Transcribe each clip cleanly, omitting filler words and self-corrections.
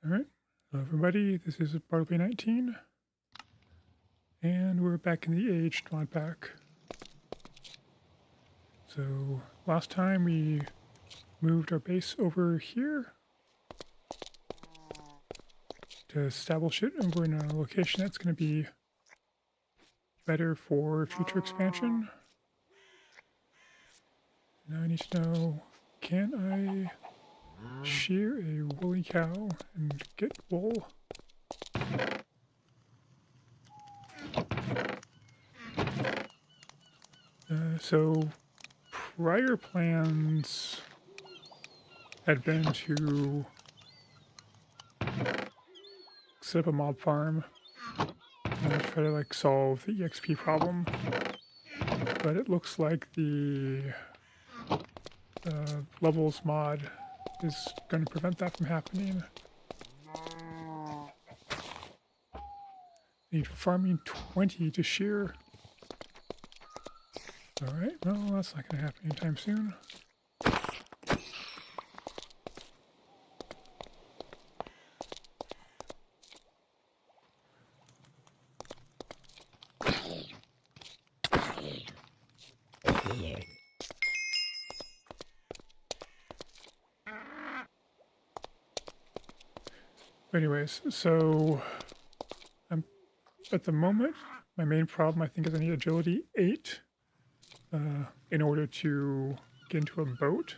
Alright, hello everybody, this is Bartleby 19, and we're back in the aged Modpack. So, last time we moved our base over here to establish it over in a location that's going to be better for future expansion. Now I need to know, can I shear a woolly cow and get wool? So prior plans had been to set up a mob farm and try to solve the EXP problem, but it looks like the levels mod is going to prevent that from happening. Need farming 20 to shear. Alright, well, that's not going to happen anytime soon. Anyways, so I'm at the moment, my main problem I think is I need agility 8 in order to get into a boat.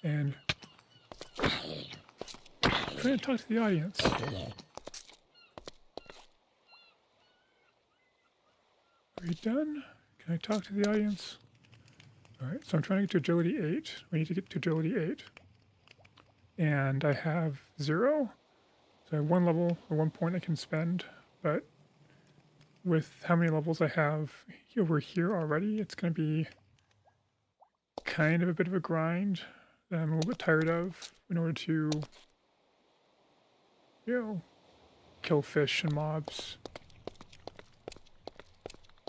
And I'm trying to talk to the audience. Are you done? Can I talk to the audience? Alright, so I'm trying to get to agility 8. We need to get to agility 8. And I have 0. So I have 1 level or 1 point I can spend, but with how many levels I have over here already, it's going to be kind of a bit of a grind that I'm a little bit tired of in order to, kill fish and mobs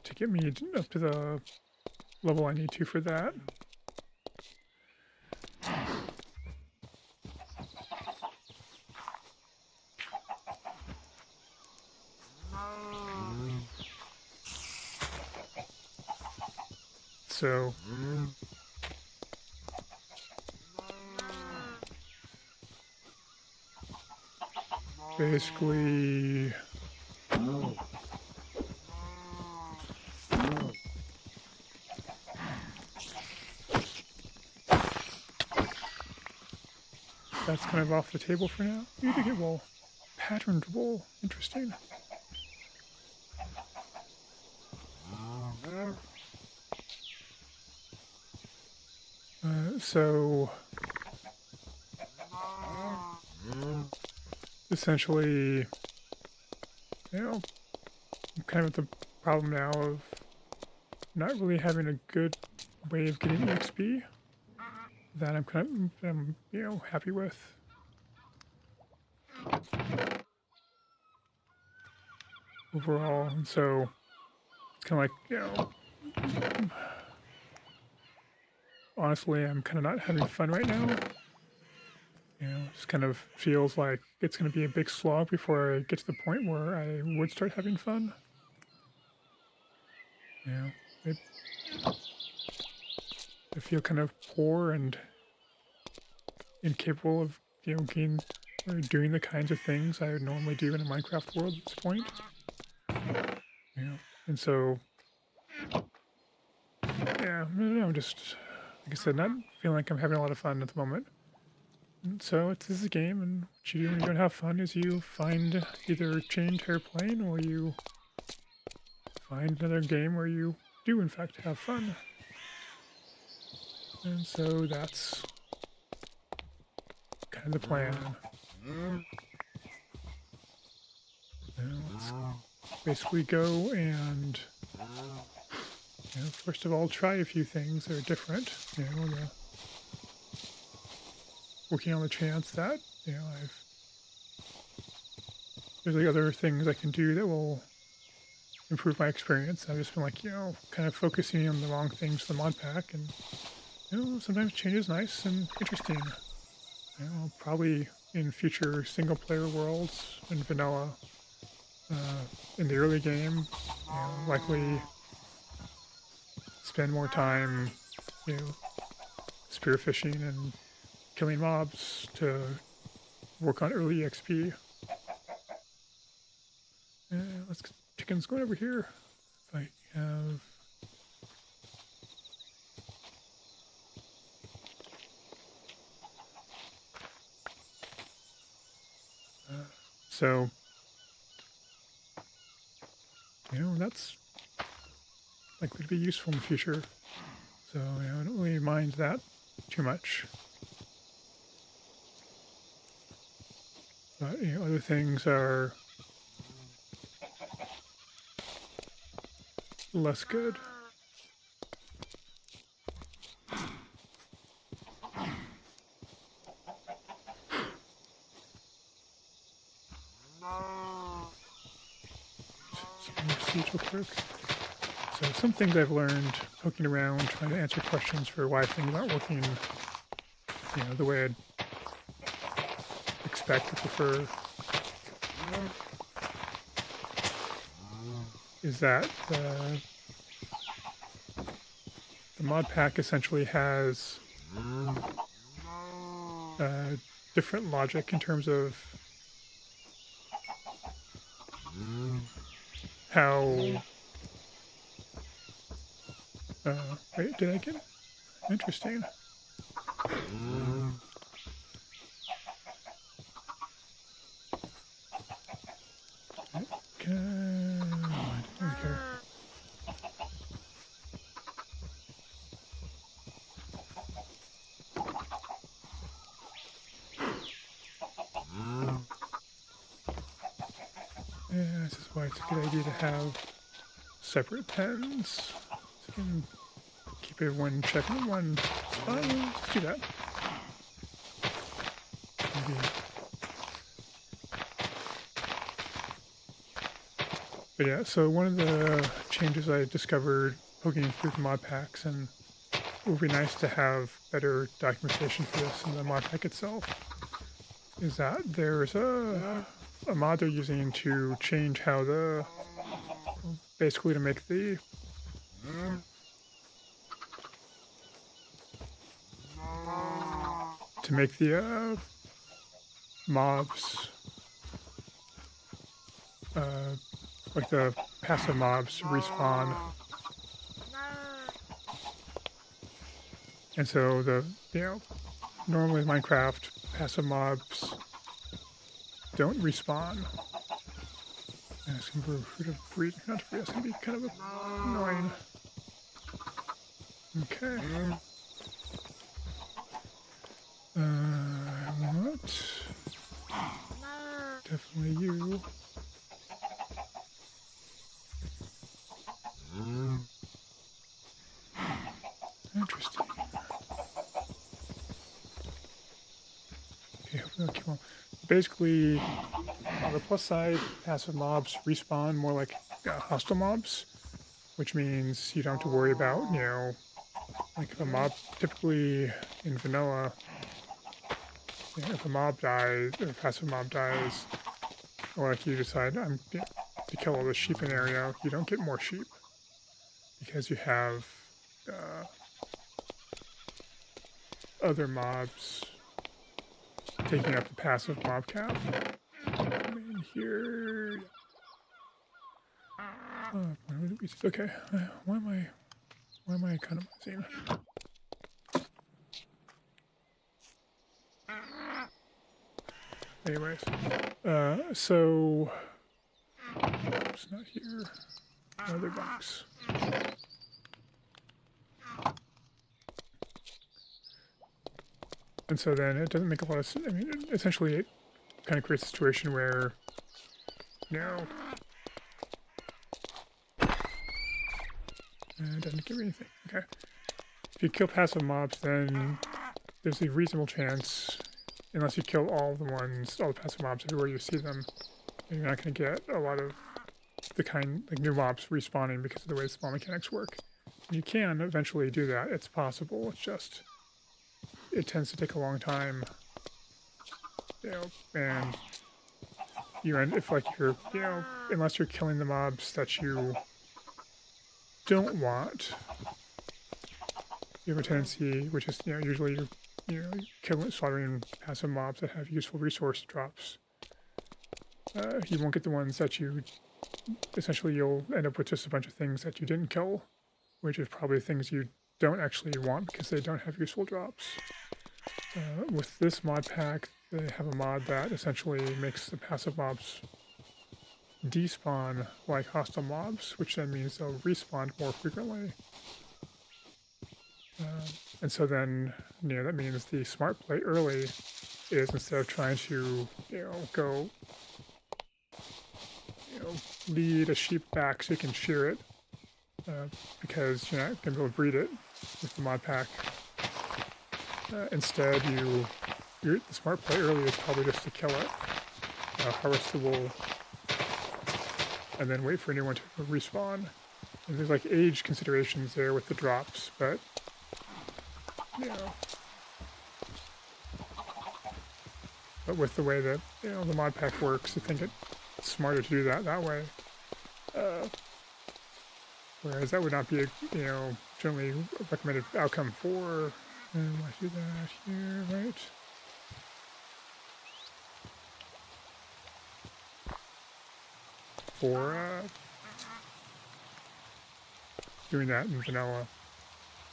to get me up to the level I need to for that. So basically that's kind of off the table for now. You need to get wool. Patterned wool. Interesting. So essentially, I'm kind of at the problem now of not really having a good way of getting EXP that I'm happy with. Overall, and so it's kind of honestly, I'm kind of not having fun right now. Just kind of feels like it's going to be a big slog before I get to the point where I would start having fun. I feel kind of poor and incapable of, getting or doing the kinds of things I would normally do in a Minecraft world at this point. And so, I'm just, like I said, not feeling like I'm having a lot of fun at the moment. And so this is a game, and what you do when you don't have fun is you find either a chained airplane or you find another game where you do in fact have fun. And so that's kind of the plan. Let's basically go and first of all try a few things that are different. Working on the chance that there's other things I can do that will improve my experience. I've just been kind of focusing on the wrong things to the mod pack, and sometimes change is nice and interesting. I'll probably in future single-player worlds in vanilla. In the early game, likely spend more time, spearfishing and killing mobs to work on early XP. Chickens going over here. If I have. So, that's likely to be useful in the future. So, I don't really mind that too much. But, other things are less good. Real quick. So some things I've learned poking around, trying to answer questions for why things aren't working, the way I'd expect or prefer, is that the Modpack essentially has different logic in terms of how. Wait, did I get it? Interesting. Okay. I don't care. Yeah, this is why it's a good idea to have separate pens. So you can keep everyone checking in one spot. Let's do that. Maybe. But yeah, so one of the changes I discovered poking through the mod packs, and it would be nice to have better documentation for this in the mod pack itself, is that there's a mod they're using to change how basically to make the mobs, like the passive mobs respawn. And so normally Minecraft passive mobs don't respawn. Asking for food of free, not free, that's gonna be kind of annoying. Okay. What? Definitely you. Interesting. Okay, hopefully I'll keep on. Basically, on the plus side, passive mobs respawn more like hostile mobs, which means you don't have to worry about, like a mob. Typically in vanilla, if a mob dies, or a passive mob dies, or like you decide to kill all the sheep in the area, you don't get more sheep because you have other mobs taking up the passive mob cap. Come in here. Okay. Why am I economizing? Anyways, so it's not here. Another box. And so then it doesn't make a lot of sense. I mean, essentially it kind of creates a situation where, it doesn't give me anything. Okay. If you kill passive mobs, then there's a reasonable chance, unless you kill all the passive mobs everywhere you see them, you're not going to get a lot of new mobs respawning because of the way the spawn mechanics work. You can eventually do that. It's possible. It's just, it tends to take a long time. and you end if like you're unless you're killing the mobs that you don't want, you have a tendency, which is usually you're killing slaughtering passive mobs that have useful resource drops. You won't get the ones that you essentially you'll end up with just a bunch of things that you didn't kill, which is probably things you don't actually want because they don't have useful drops. With this mod pack, they have a mod that essentially makes the passive mobs despawn like hostile mobs, which then means they'll respawn more frequently. And so then, that means the smart play early is instead of trying to, go, lead a sheep back so you can shear it, because you're not going to be able to breed it with the mod pack. Instead, the smart play early is probably just to kill it, harvest the wool, and then wait for a new one to respawn. And there's like age considerations there with the drops, but but with the way that the mod pack works, I think it's smarter to do that way. Whereas that would not be a generally recommended outcome for. And I do that here, right? For doing that in vanilla,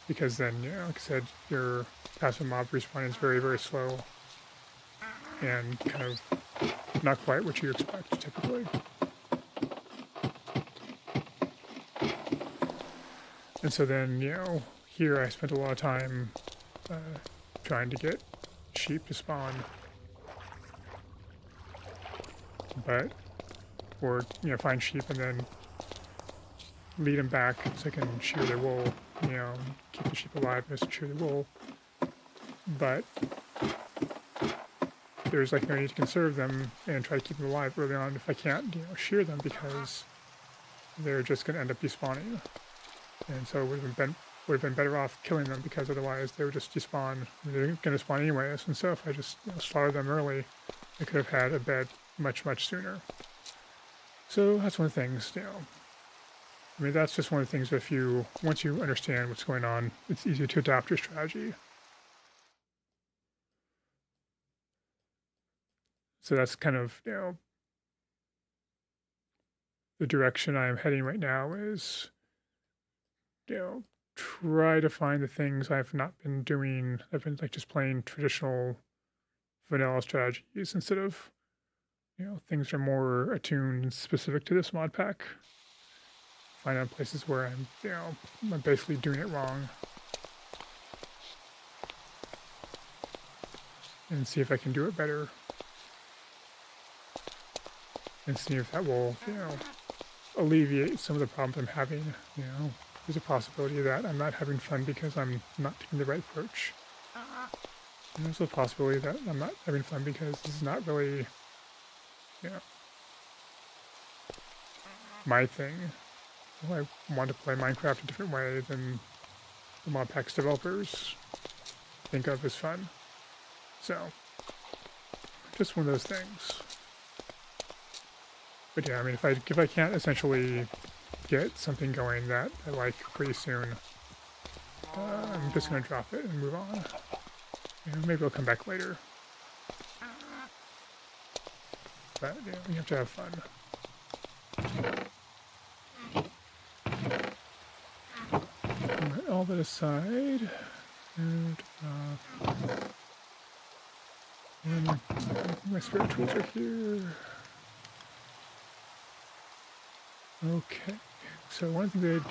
because then, like I said, your passive mob respawn is very, very slow and kind of not quite what you expect typically. And so then, here I spent a lot of time trying to get sheep to spawn, or find sheep and then lead them back so I can shear their wool, keep the sheep alive and just shear the wool. But there's like no need to conserve them and try to keep them alive early on if I can't, shear them, because they're just going to end up despawning. And so it would have been better off killing them, because otherwise they would just despawn. They're going to spawn anyways. And so if I just slaughter them early, I could have had a bed much, much sooner. So that's one of the things, I mean, that's just one of the things that once you understand what's going on, it's easy to adapt your strategy. So that's kind of, the direction I am heading right now is, try to find the things I've not been doing. I've been like just playing traditional vanilla strategies instead of, things that are more attuned and specific to this mod pack. Find out places where I'm basically doing it wrong, and see if I can do it better, and see if that will, alleviate some of the problems I'm having. There's a possibility that I'm not having fun because I'm not taking the right approach. And there's a possibility that I'm not having fun because this is not really, my thing. I want to play Minecraft a different way than the Modpack's developers think of as fun. So, just one of those things. But yeah, I mean, if I can't essentially get something going that I like pretty soon, I'm just going to drop it and move on. Maybe I'll come back later. But you have to have fun. All that aside, and my spirituals are here. Okay, so one thing there's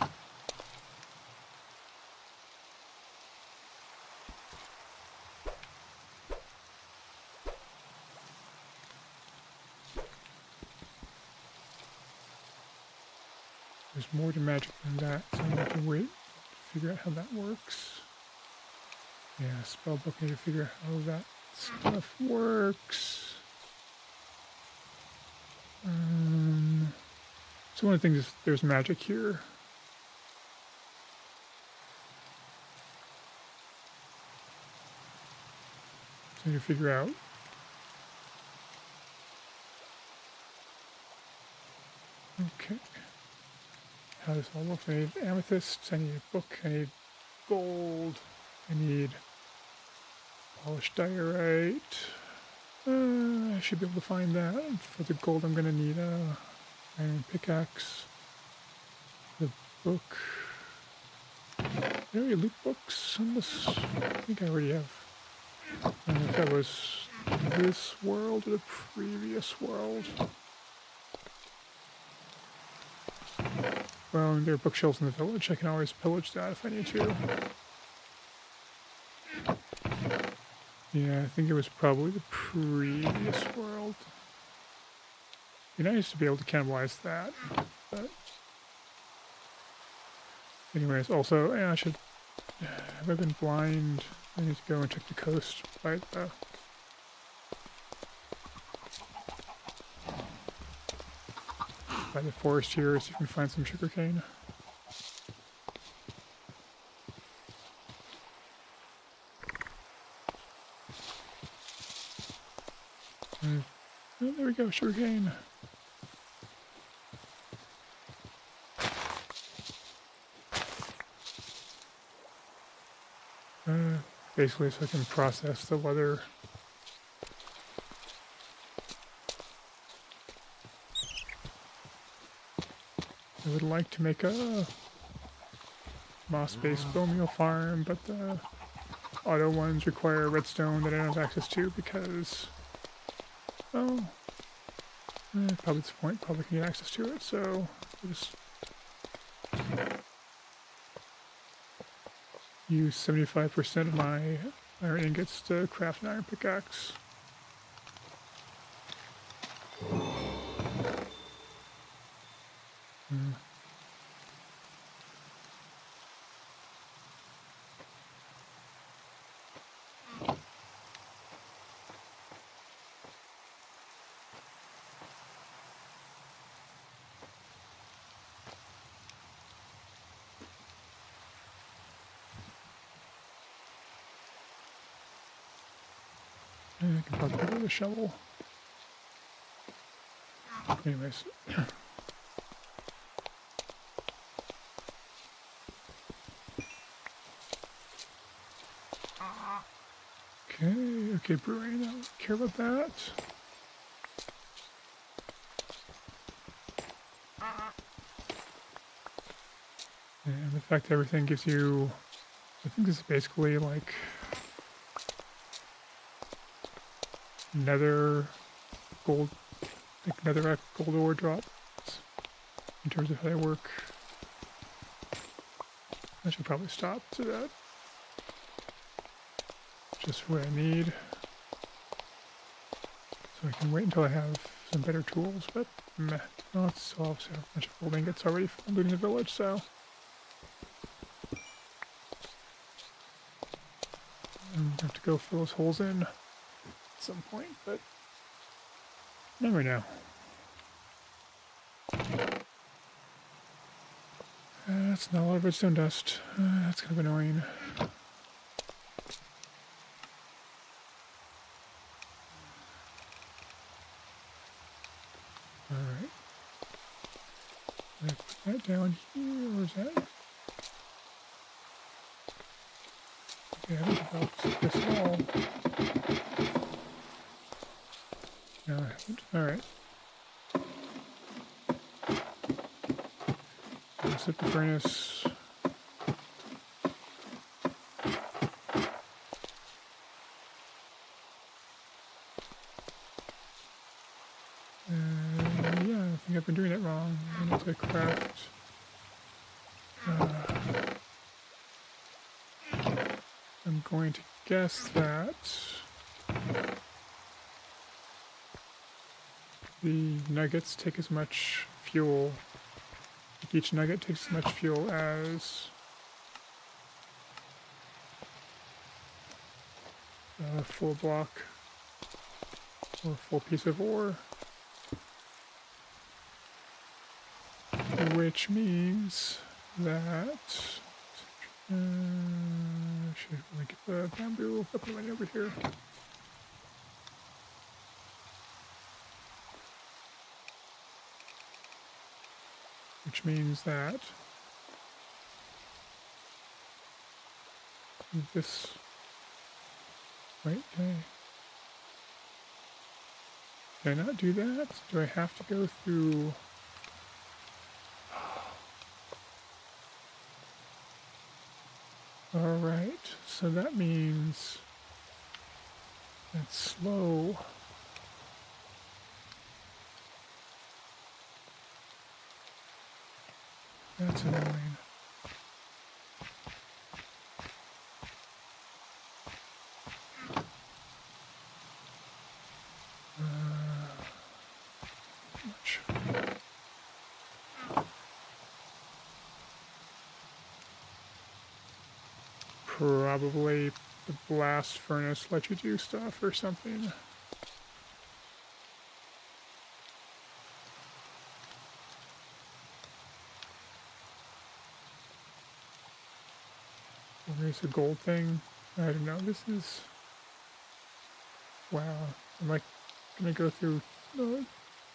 more to magic than that, so I'm going to have to wait to figure out how that works. Yeah, spellbook, need to figure out how that stuff works. So one of the things is there's magic here. So you figure out Okay. How does all look? I need amethysts, I need a book, I need gold, I need polished diorite. I should be able to find that. For the gold, I'm going to need a iron pickaxe. The book. Did I already loot books on this? I think I already have. I don't know if that was this world or the previous world. Well, there are bookshelves in the village. I can always pillage that if I need to. Yeah, I think it was probably the previous world. It'd be nice to be able to cannibalize that, but... Anyways, also, yeah, I should... Have I been blind? I need to go and check the coast by the forest here, see if we can find some sugarcane. Oh, there we go, sugarcane. Basically so I can process the leather. I would like to make a moss-based bone meal farm, but the auto ones require redstone that I don't have access to because, well, probably at this point, probably can get access to it, so I'll just use 75% of my iron ingots to craft an iron pickaxe. I can probably go with a shovel. Anyways. Okay, brewing, I don't care about that. And the fact that everything gives you, I think this is basically like nether gold, like netherrack gold ore drops in terms of how they work. I should probably stop to that. Just what I need. So I can wait until I have some better tools, but meh. Oh, it's still obviously a bunch of gold ingots already from looting the village, so. I'm gonna have to go fill those holes in at some point, but not right now. That's not a lot of redstone dust. That's kind of annoying. Alright. Put that down here. Where's that? Okay, I haven't developed this at all. No, I haven't. Alright. Set the furnace. Yeah, I think I've been doing it wrong. I need to craft. I'm going to guess that the nuggets take as much fuel. Each nugget takes as much fuel as a full block or a full piece of ore. Which means that should we get the bamboo up and running over here? which means that this, wait, can I not do that? Do I have to go through? All right, so that means that's slow. That's annoying. Much. Probably the blast furnace let you do stuff or something. Here's a gold thing. I don't know. This is... Wow. I'm like gonna go through...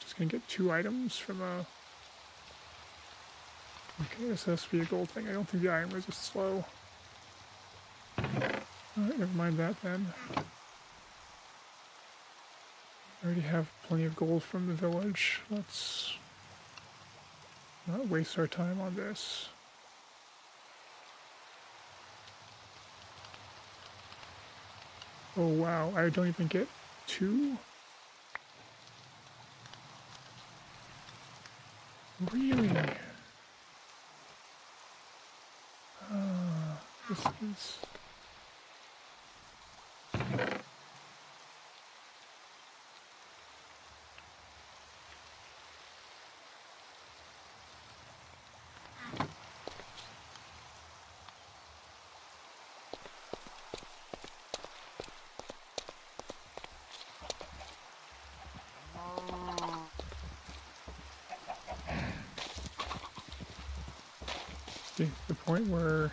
just gonna get 2 items from a... Okay, this has to be a gold thing. I don't think the iron resist slow. Alright, never mind that then. I already have plenty of gold from the village. Let's not waste our time on this. Oh wow, I don't even get 2? Really? This is... the point where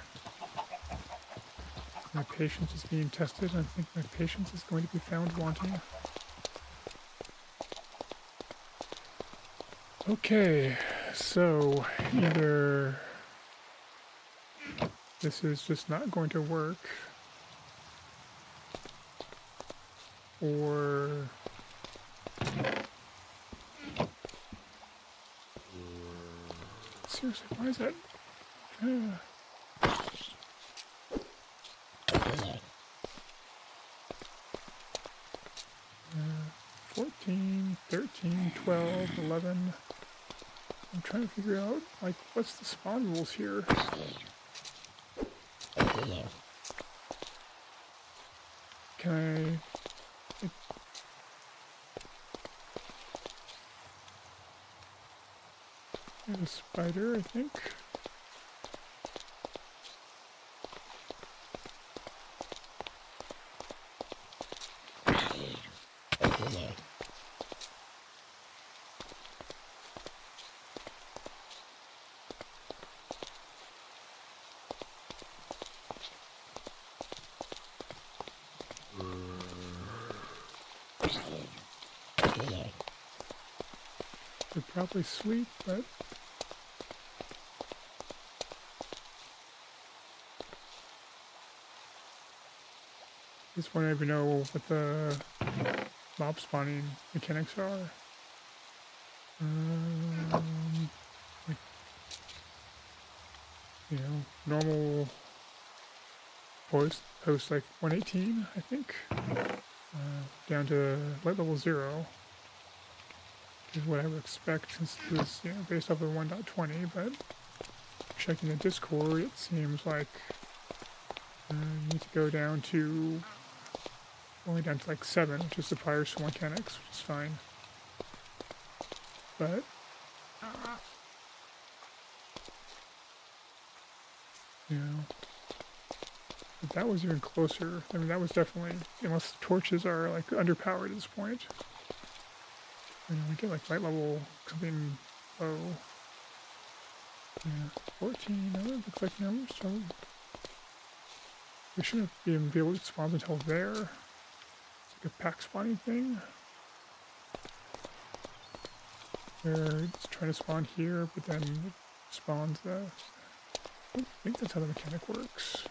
my patience is being tested, and I think my patience is going to be found wanting. Okay, so either this is just not going to work, or seriously, why is that? 14, 13, 12, 11. I'm trying to figure out, like, what's the spawn rules here? Can I... There's a spider, I think. They're probably sweet, but this one I don't even know what the mob spawning mechanics are. Like, you know, normal post like 118, I think, down to light level 0. Is what I would expect since it was, you know, based off of 1.20, but checking the Discord, it seems like you need to go down to only down to like 7, which is the prior mechanics, which is fine. But you know, but that was even closer. I mean, that was definitely, unless the torches are like underpowered at this point. You know, we get like light level something low. Yeah, 14. No, it looks like no. So we shouldn't even be able to spawn until there. It's like a pack spawning thing. Where it's trying to spawn here, but then it spawns the... I think that's how the mechanic works.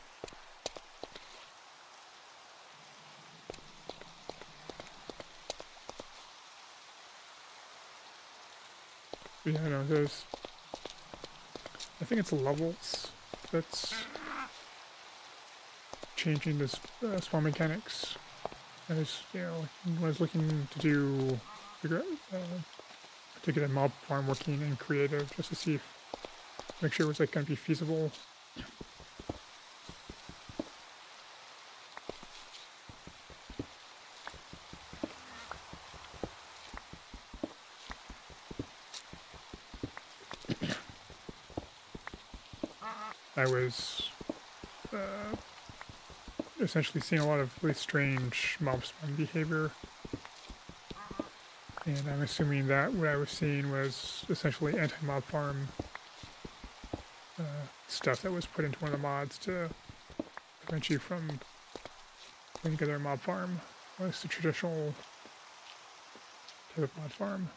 But yeah, no, there's... I think it's levels that's changing this spawn mechanics. I was, you know, when I was looking to do, figure out, to get a mob farm working in creative, just to see if, make sure it was like going to be feasible. I was essentially seeing a lot of really strange mob spawn behavior, and I'm assuming that what I was seeing was essentially anti-mob farm stuff that was put into one of the mods to prevent you from putting together a mob farm. Well, it's the traditional type of mod farm.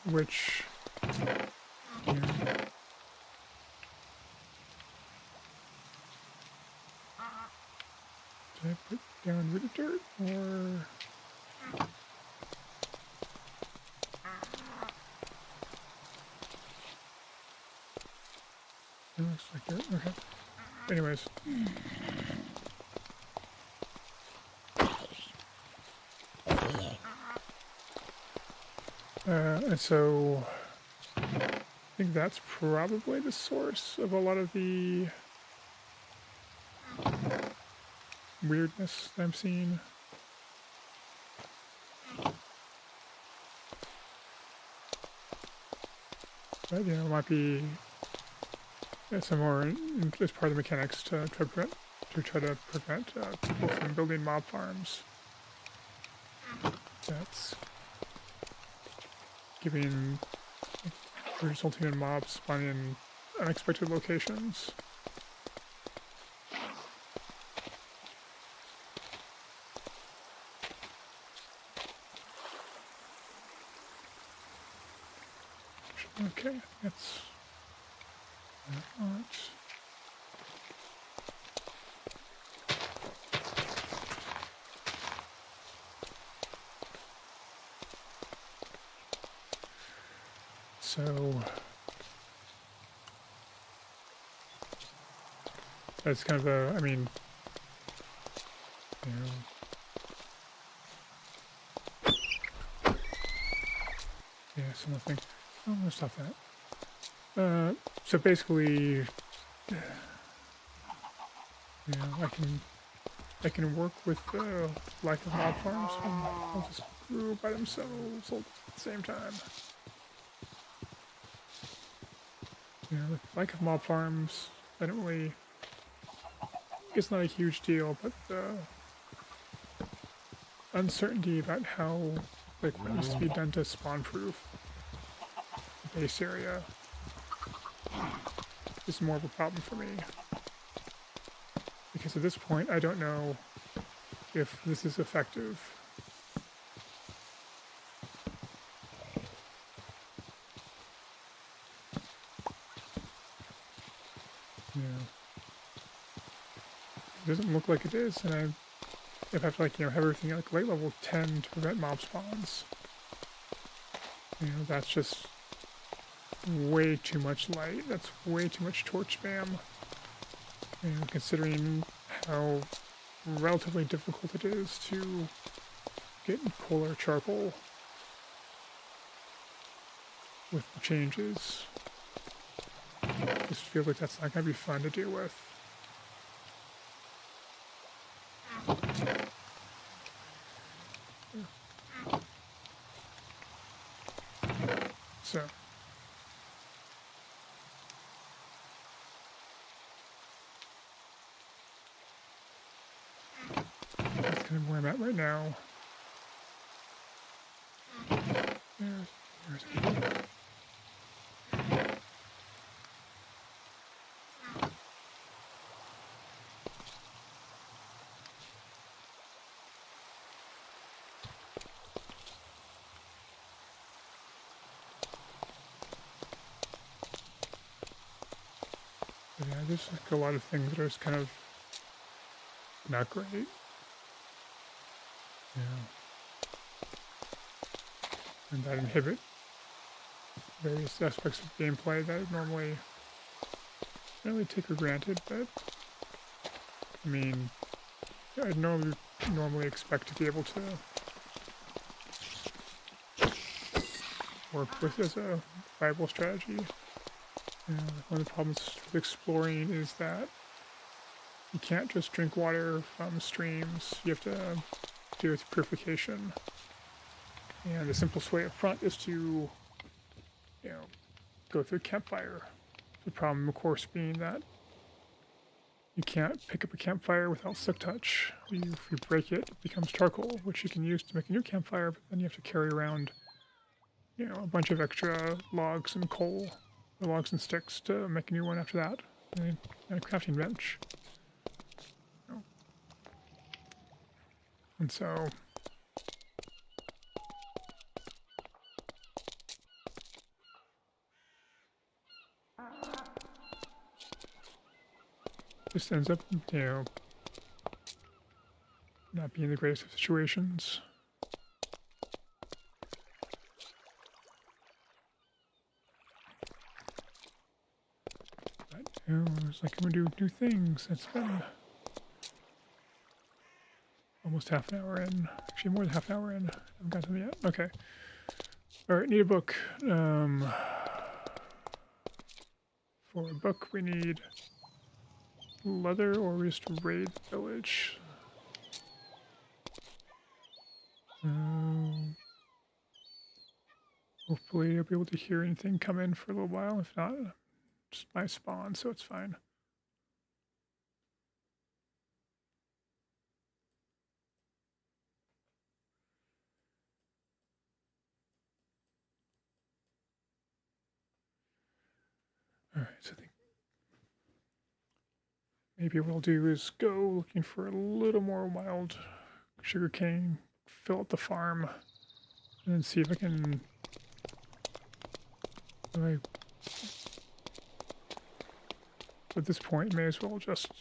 Which, you know, did I put down rooted dirt or? It looks like dirt. Okay. Anyways. And so I think that's probably the source of a lot of the weirdness that I'm seeing. But, you know, it might be some more as part of the mechanics to try to prevent people from building mob farms. That's resulting in mobs spawning in unexpected locations. Okay, that's not. So that's kind of a, I mean, you know, yeah, so nothing. Oh, let's stop that. So basically, you know, I can work with the lack of mob farms, and I'll just grow by themselves all at the same time. You know, the lack of mob farms, I don't really, it's not a huge deal, but the uncertainty about how, like, what needs to be done to spawn-proof the base area is more of a problem for me. Because at this point, I don't know if this is effective. Yeah. It doesn't look like it is, and if I have to, like, you know, have everything at like light level 10 to prevent mob spawns, you know, that's just way too much light. That's way too much torch spam. You know, considering how relatively difficult it is to get coal or charcoal with the changes. Just feel like that's not going to be fun to deal with. So. That's kind of where I'm at right now. There's Yeah, there's like a lot of things that are just kind of not great. Yeah. And that inhibit various aspects of gameplay that I normally don't really take for granted, but I mean, I'd normally expect to be able to work with as a viable strategy. One of the problems with exploring is that you can't just drink water from streams. You have to do its purification. And the simplest way up front is to, go through a campfire. The problem, of course, being that you can't pick up a campfire without silk touch. If you break it, it becomes charcoal, which you can use to make a new campfire, but then you have to carry around, a bunch of extra logs and coal, or logs and sticks to make a new one after that, and a crafting bench. And so, just ends up, not being the greatest of situations. But, it's like I'm gonna do new things. It's been almost half an hour in. Actually, more than half an hour in. I haven't got to them yet. Okay. Alright, need a book. For a book, we need leather, or we just raid the village. Hopefully I'll be able to hear anything come in for a little while. If not, just my spawn, so it's fine. Alright, so I think maybe what I'll do is go looking for a little more wild sugarcane, fill up the farm, and then see if I can... At this point, may as well just...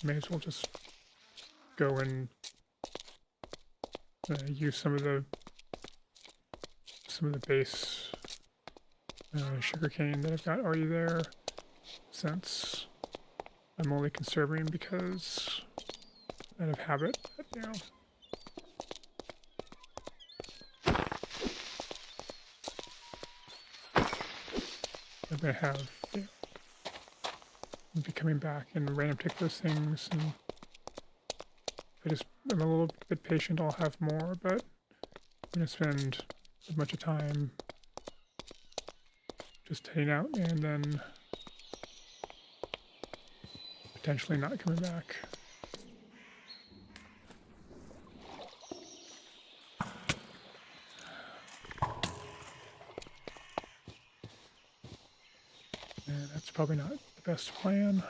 May as well just go and use some of the base sugarcane that I've got already there, since I'm only conserving because out of habit. But, I'm gonna have. Be coming back and random take those things, and if I'm a little bit patient, I'll have more, but I'm gonna spend a bunch of time just heading out and then potentially not coming back. And that's probably not the best plan.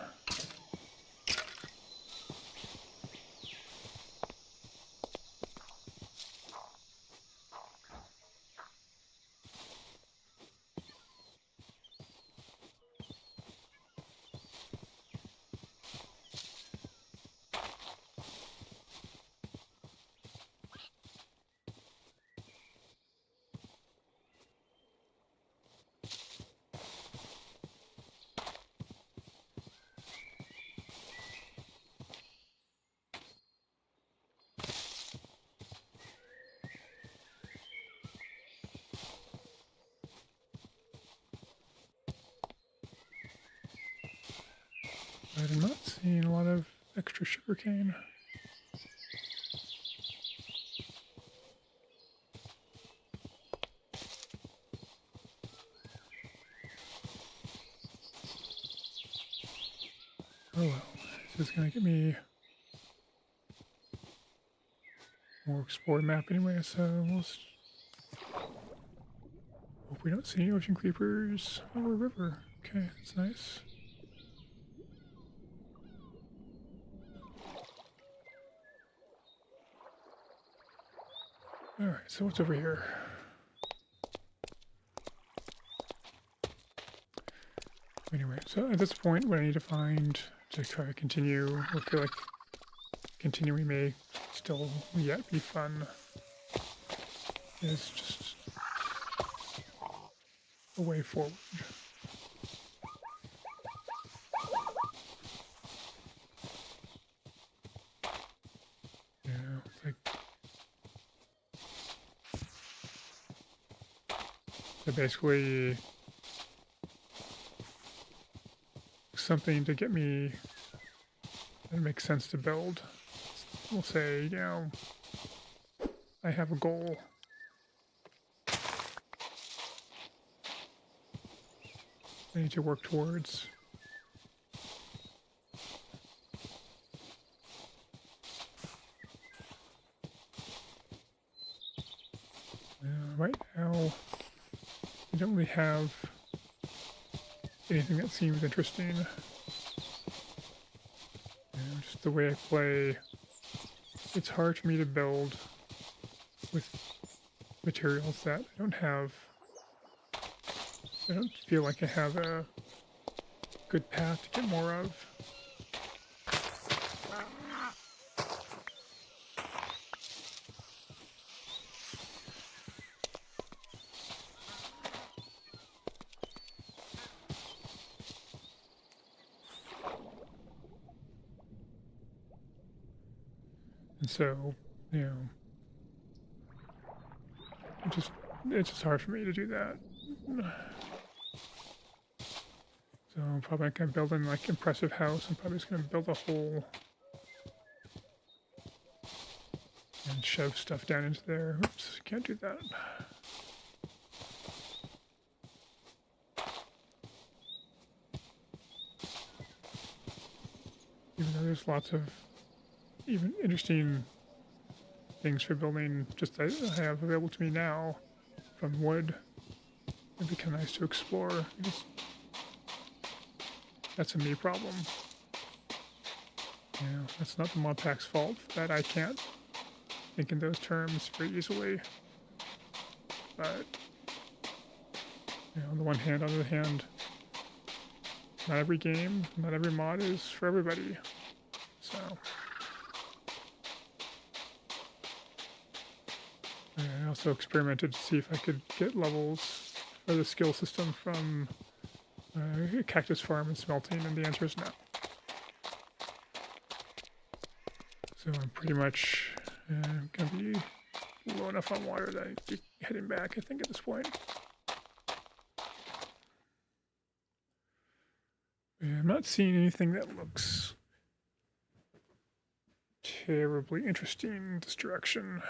But I'm not seeing a lot of extra sugarcane. Oh well, this is gonna get me more explore map anyway, so we'll hope we don't see any ocean creepers. Oh, a river. Okay, that's nice. Alright, so what's over here? Anyway, so at this point, what I need to find to try to continue, or feel like continuing may still yet be fun, is just a way forward. It's like so basically something to get me that makes sense to build. We'll say, I have a goal. I need to work towards. Right now, I don't really have anything that seems interesting. Just the way I play, it's hard for me to build with materials that I don't have. I don't feel like I have a good path to get more of. And so, it's just hard for me to do that. So I'm probably not gonna build an impressive house. I'm probably just gonna build a hole and shove stuff down into there. Oops, can't do that. Even though there's lots of even interesting things for building just that I have available to me now from wood. It'd be kind of nice to explore. That's a me problem. That's not the Modpack's fault that I can't think in those terms very easily. But, on the one hand, on the other hand, not every game, not every mod is for everybody. So, I also experimented to see if I could get levels for the skill system from cactus farm and smelting, and the answer is no. So I'm pretty much going to be low enough on water that I'd be heading back, I think, at this point. I'm not seeing anything that looks terribly interesting in this direction.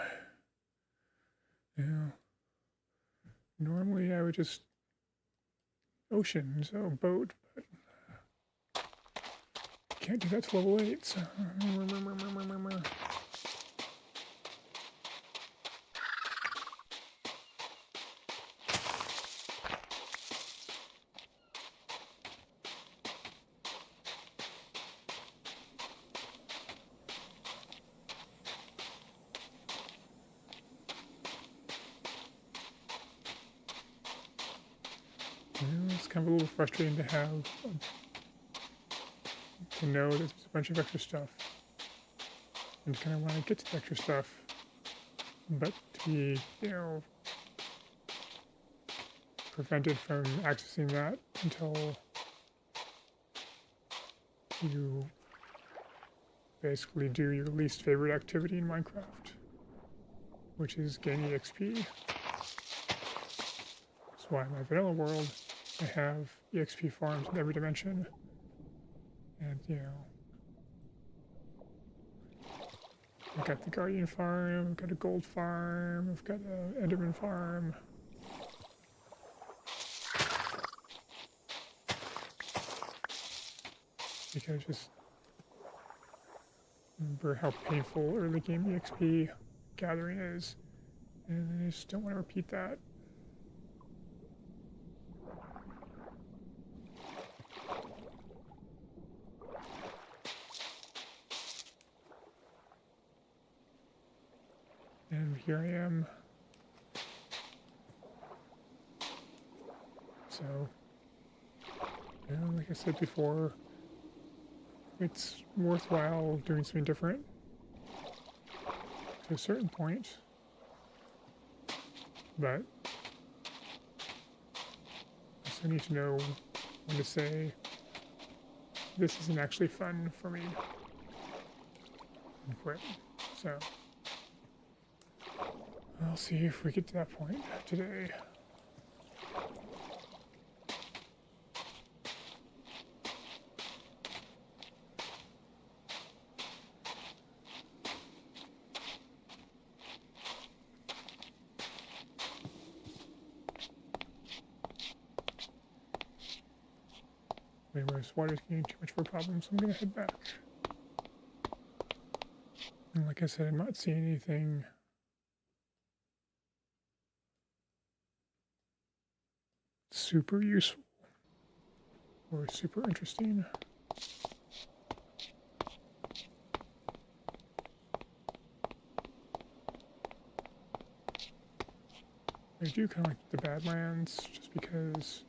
Normally I would just ocean, so boat, but can't do that to level 8, so it's kind of a little frustrating to have to know that there's a bunch of extra stuff and kind of want to get to the extra stuff, but to be, prevented from accessing that until you basically do your least favorite activity in Minecraft, which is gaining XP. That's why in my vanilla world I have EXP farms in every dimension, and I've got the Guardian farm, I've got a gold farm, I've got an Enderman farm. Because just remember how painful early game EXP gathering is, and I just don't want to repeat that. And here I am. So, you know, like I said before, it's worthwhile doing something different to a certain point. But I also need to know when to say, this isn't actually fun for me, and quit. So, I'll see if we get to that point today. Anyways, water's getting too much of a problem, so I'm gonna head back. And like I said, I'm not seeing anything super useful or super interesting. I do kind of like the Badlands just because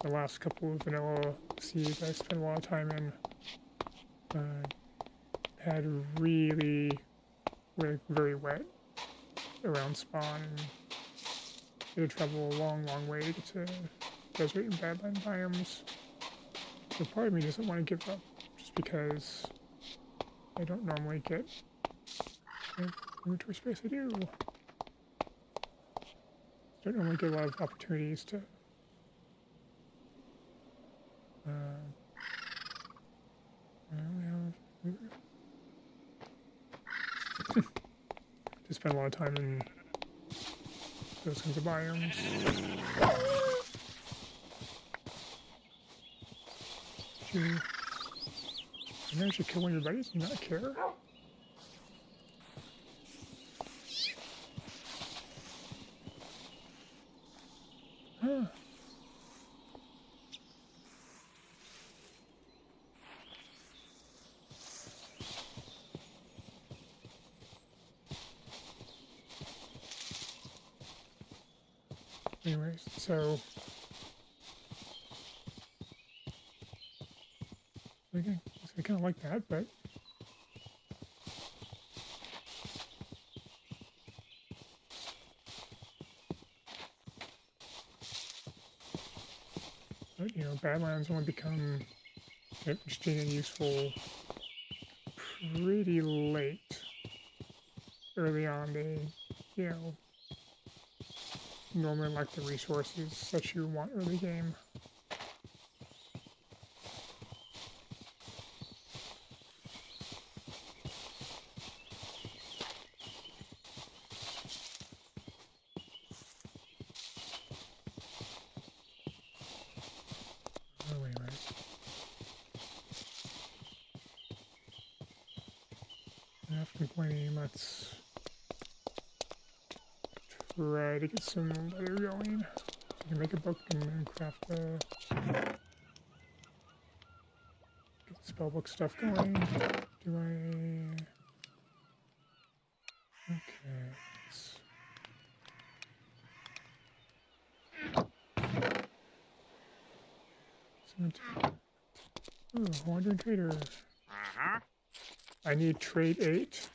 the last couple of vanilla seas I spent a lot of time in had really very wet around spawn, and you had to travel a long way to get to desert and badland biomes. So part of me doesn't want to give up just because I don't normally get the inventory space I do. Don't normally get a lot of opportunities to to spend a lot of time in those kinds of biomes. You manage to kill one of your buddies and not care? Huh. Anyways, so I kind of like that, but you know, Badlands only become interesting and useful pretty late. Early on, they, you know, normally lack the resources that you want early game. Oh, wait. Enough complaining, let's try to get some letter going. So I can make a book and then craft the spellbook stuff going. Do I? Okay. Ooh, Wandering Trader. I need trade 8.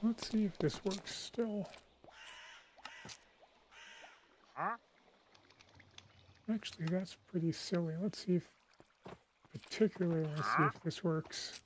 Let's see if this works still. Actually, that's pretty silly. Let's see if, particularly, let's see if this works.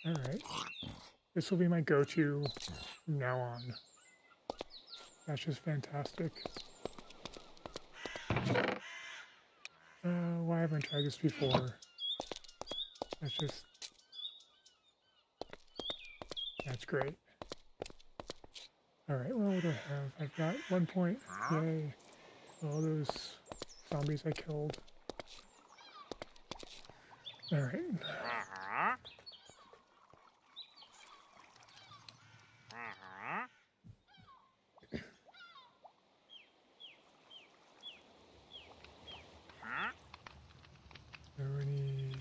Alright. This will be my go-to from now on. That's just fantastic. Why haven't tried this before. That's great. Alright, well, what do I have? I've got 1 point. Yay. All those zombies I killed. Alright. So we need...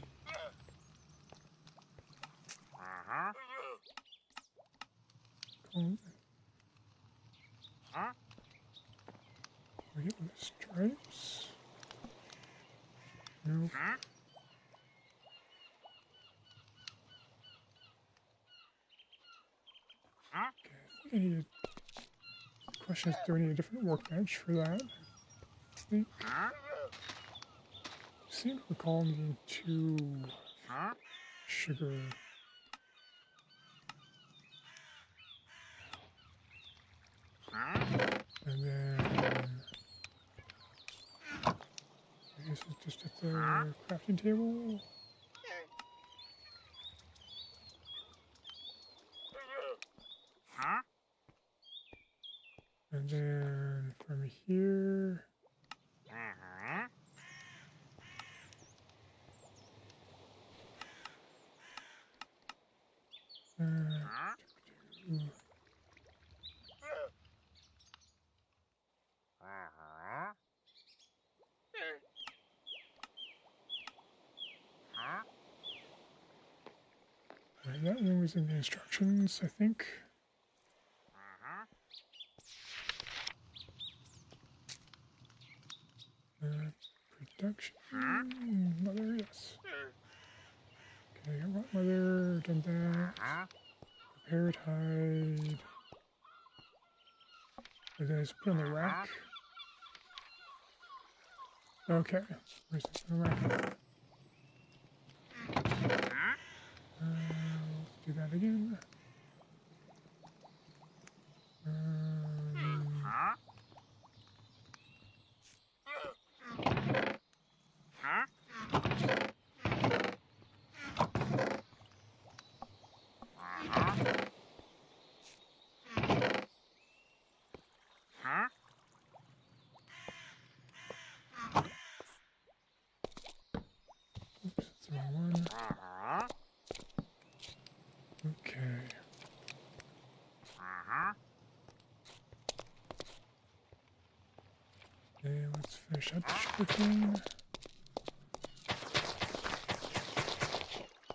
We get the stripes? Nope. Okay, I think I need the question is, do I need a different workbench for that? I think. I seem to recall needing 2 sugar. And then I guess it's just at the crafting table. And then from here. Right, that one was in the instructions, I think. Production. Mother, yes. Okay, I got mother, done that. Prepared hide. And then I just put on the rack. Okay, where's the rack? Let's do that again. Oops, that's the wrong one. Okay. Okay, let's finish up the sugar cane.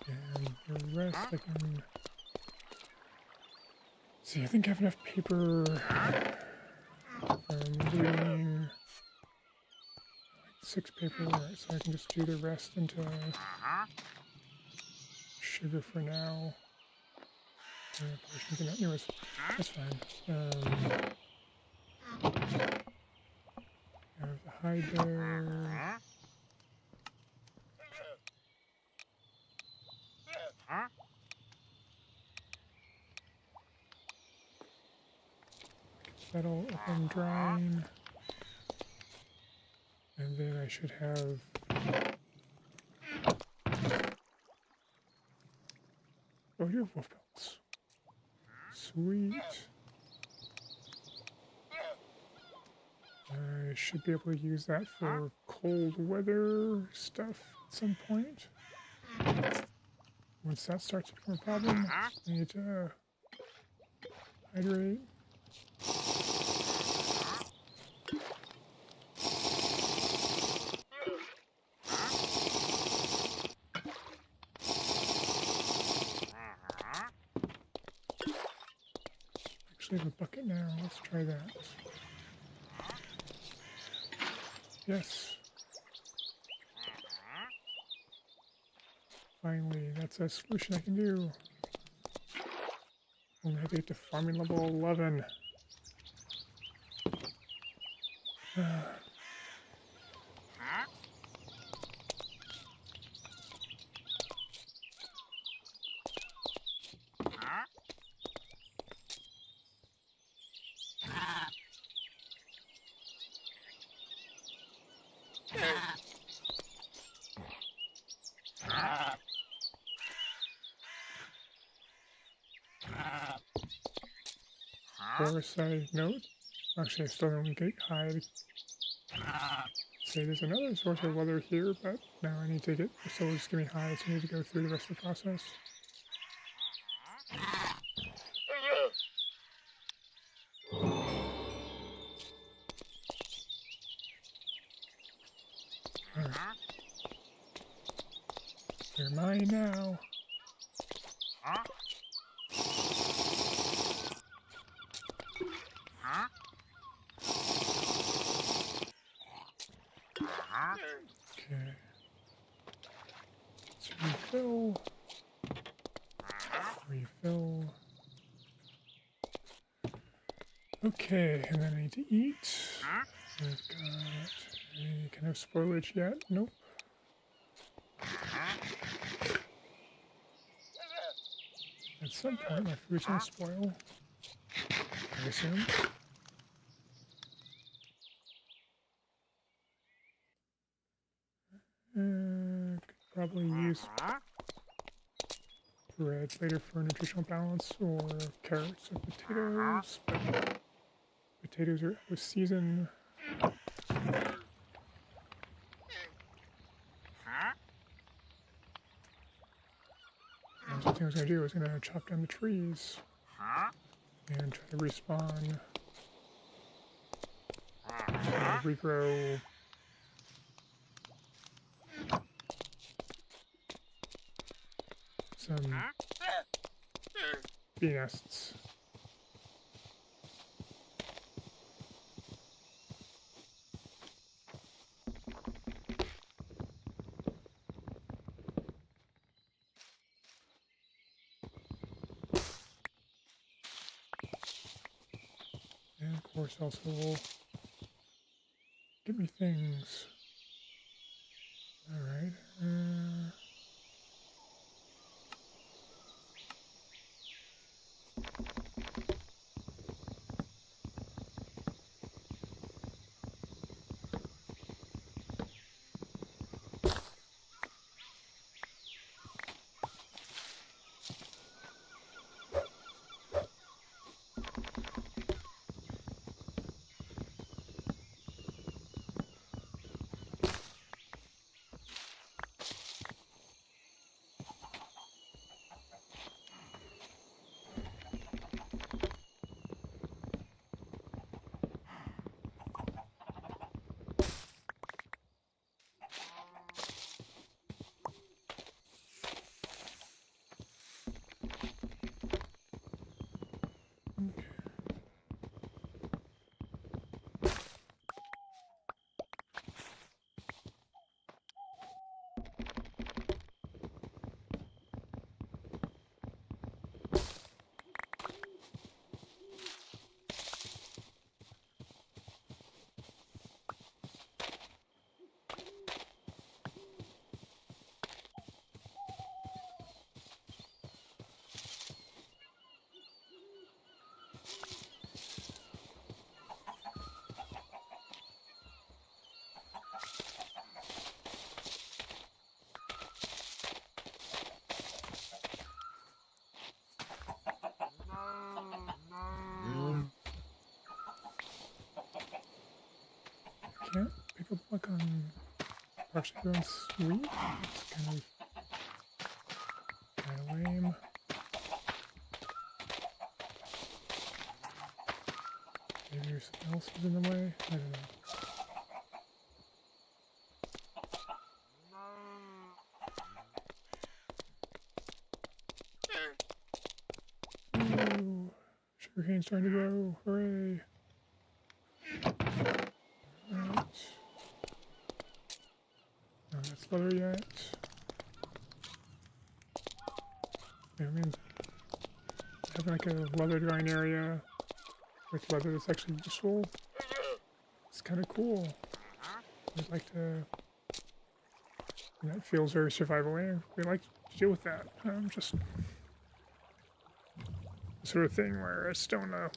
And the rest I can... See, I think I have enough paper from doing like 6 paper, right, so I can just do the rest into sugar for now. Anyways, that's fine. I have the hide there. Get that all up and drying. And then I should have... Oh, you have wolf pelts. Sweet. I should be able to use that for cold weather stuff at some point. Once that starts to become a problem, I need to hydrate. Actually, I have a bucket now. Let's try that. Yes. Finally, that's a solution I can do. Only have to get to farming level 11. course, I note. Actually, I still don't get hide. Say there's another source of weather here, but now I need to get. So just give me hide, so I need to go through the rest of the process. Alright. They're mine now. Okay. Let's refill. Refill. Okay, and then I need to eat. We've got any kind of spoilage yet? Nope. At some point, my food's gonna spoil. I assume. Could probably use bread later for nutritional balance, or carrots or potatoes. But potatoes are out of season. Something I was going to do is going to chop down the trees and try to respawn, regrow some bee nests. And of course also will give me things. Alright. Okay. Can't pick up luck on partially grown sweet. It's kind of lame. Maybe there's something else is in the way. I don't know. Ooh, sugarcane's starting to grow. Hooray! Right. No, that's leather yet. Yeah, I mean, having like a leather drying area with leather that's actually useful, it's kind of cool. I'd like to. That feels very survival-y. We like to deal with that. Just the sort of thing where I just don't know.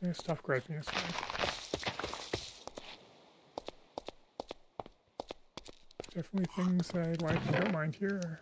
Yeah, stop griping. It's fine. Definitely things that I like and don't mind here.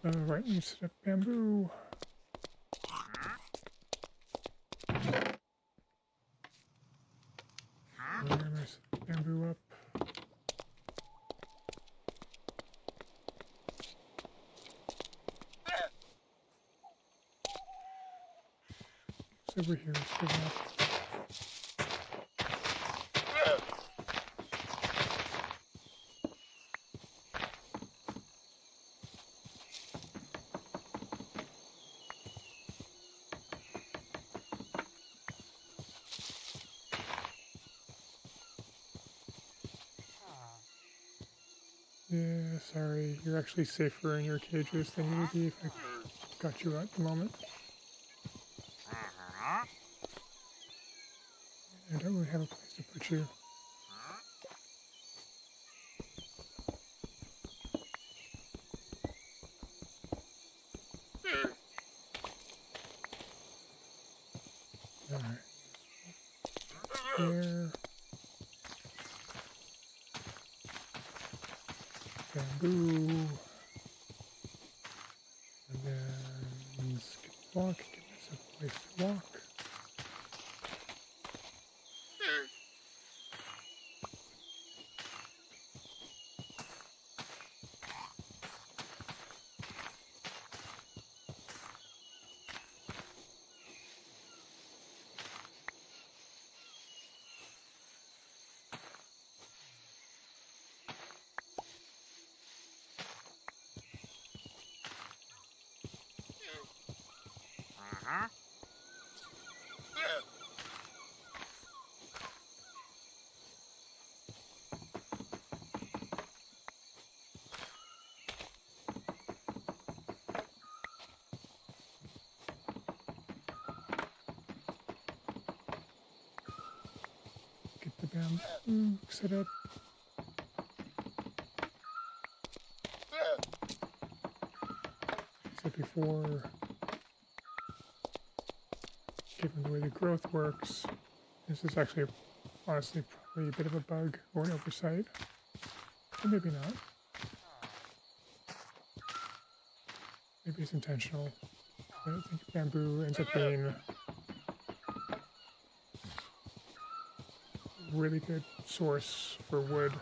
Right, let me set up bamboo. Where am I setting bamboo up? It's over here. It's good enough. Yeah, sorry. You're actually safer in your cages than you would be if I got you at the moment. I don't really have a place to put you. Alright. There. Bamboo. And then skip walk. Give myself a place to walk. Get the bamboo set up. Said before, given the way the growth works, this is actually honestly probably a bit of a bug or an oversight, or maybe not. Maybe it's intentional, but I think bamboo ends up being a really good source for wood,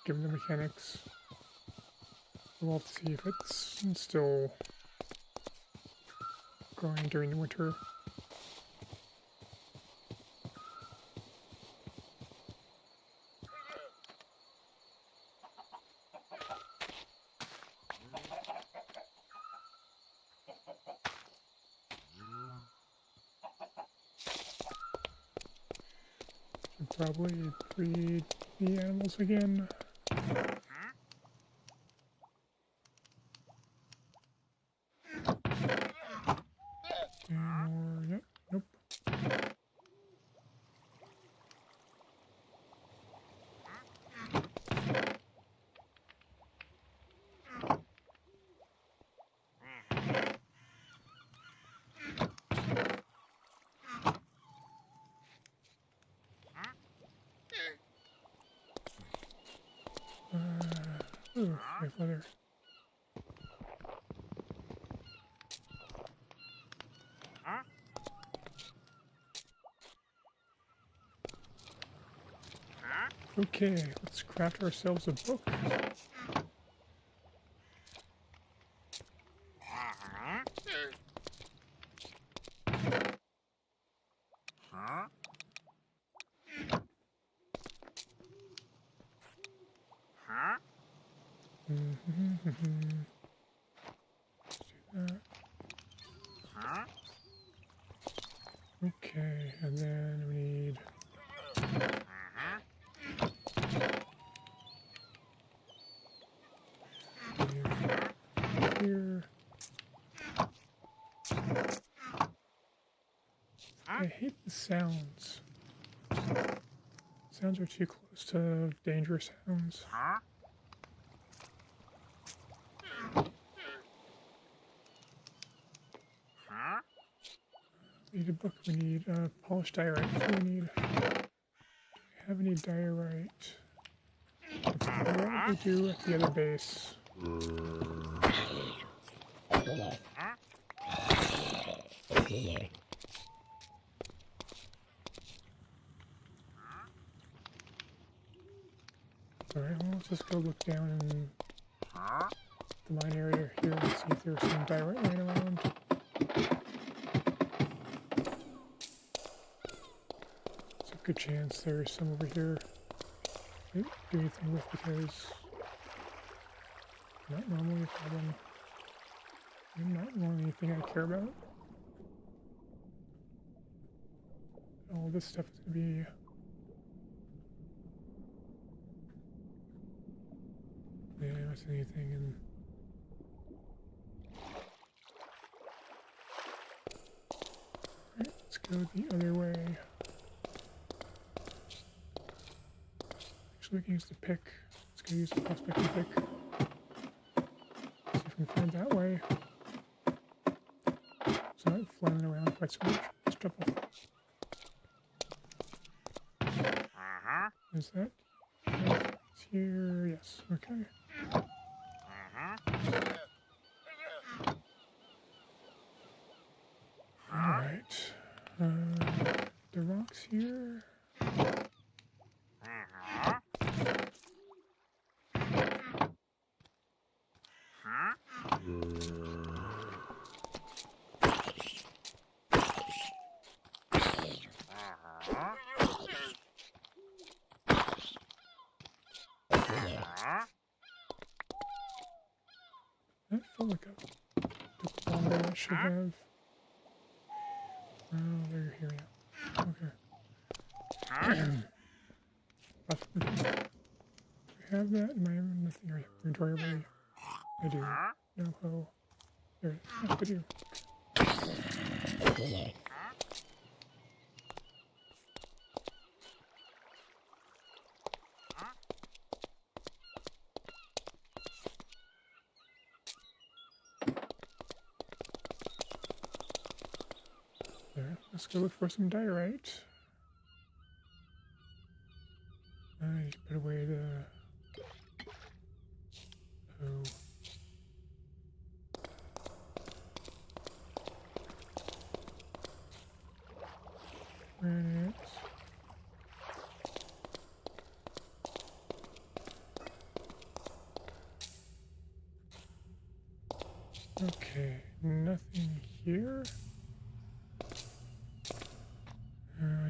given the mechanics. We'll have to see if it's still growing during the winter. Should probably breed the animals again. Yep, nope. Ooh, nice leather. Okay, let's craft ourselves a book. Let's do that. Okay, and then we need here. I hate the sounds. Sounds are too close to danger sounds. We need a book. We need polished diorite. So we need. Do we have any diorite? We probably do at the other base. Alright, well, let's just go look down in the mine area here and see if there's some diorite lying around. There's a good chance there's some over here I didn't do anything with because not normally a problem. And not normally anything I care about. All this stuff is going to be yeah, what's anything in Alright, let's go the other way. Actually we can use the pick. Let's go use the prospecting pick. See if we can find that way. It's not flailing around quite so much. Let's jump off. Is that? It's here, yes, okay. Alright. The rocks here. That felt like a took longer than it should have. Oh, they're here now. Okay. Do we have that in my inventory already? I do. No ho. There it is. Yes, I do. There. Let's go look for some diorite. I need to put away the hoe. Granite. Okay, nothing here.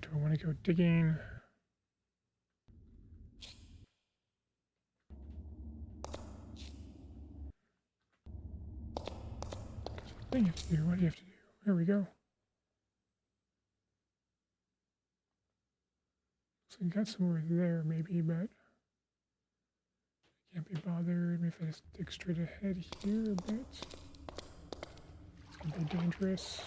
Do I want to go digging? What do you have to do? What do you have to do? There we go. So I got somewhere there maybe, but can't be bothered. Maybe if I just dig straight ahead here a bit. It's gonna be dangerous.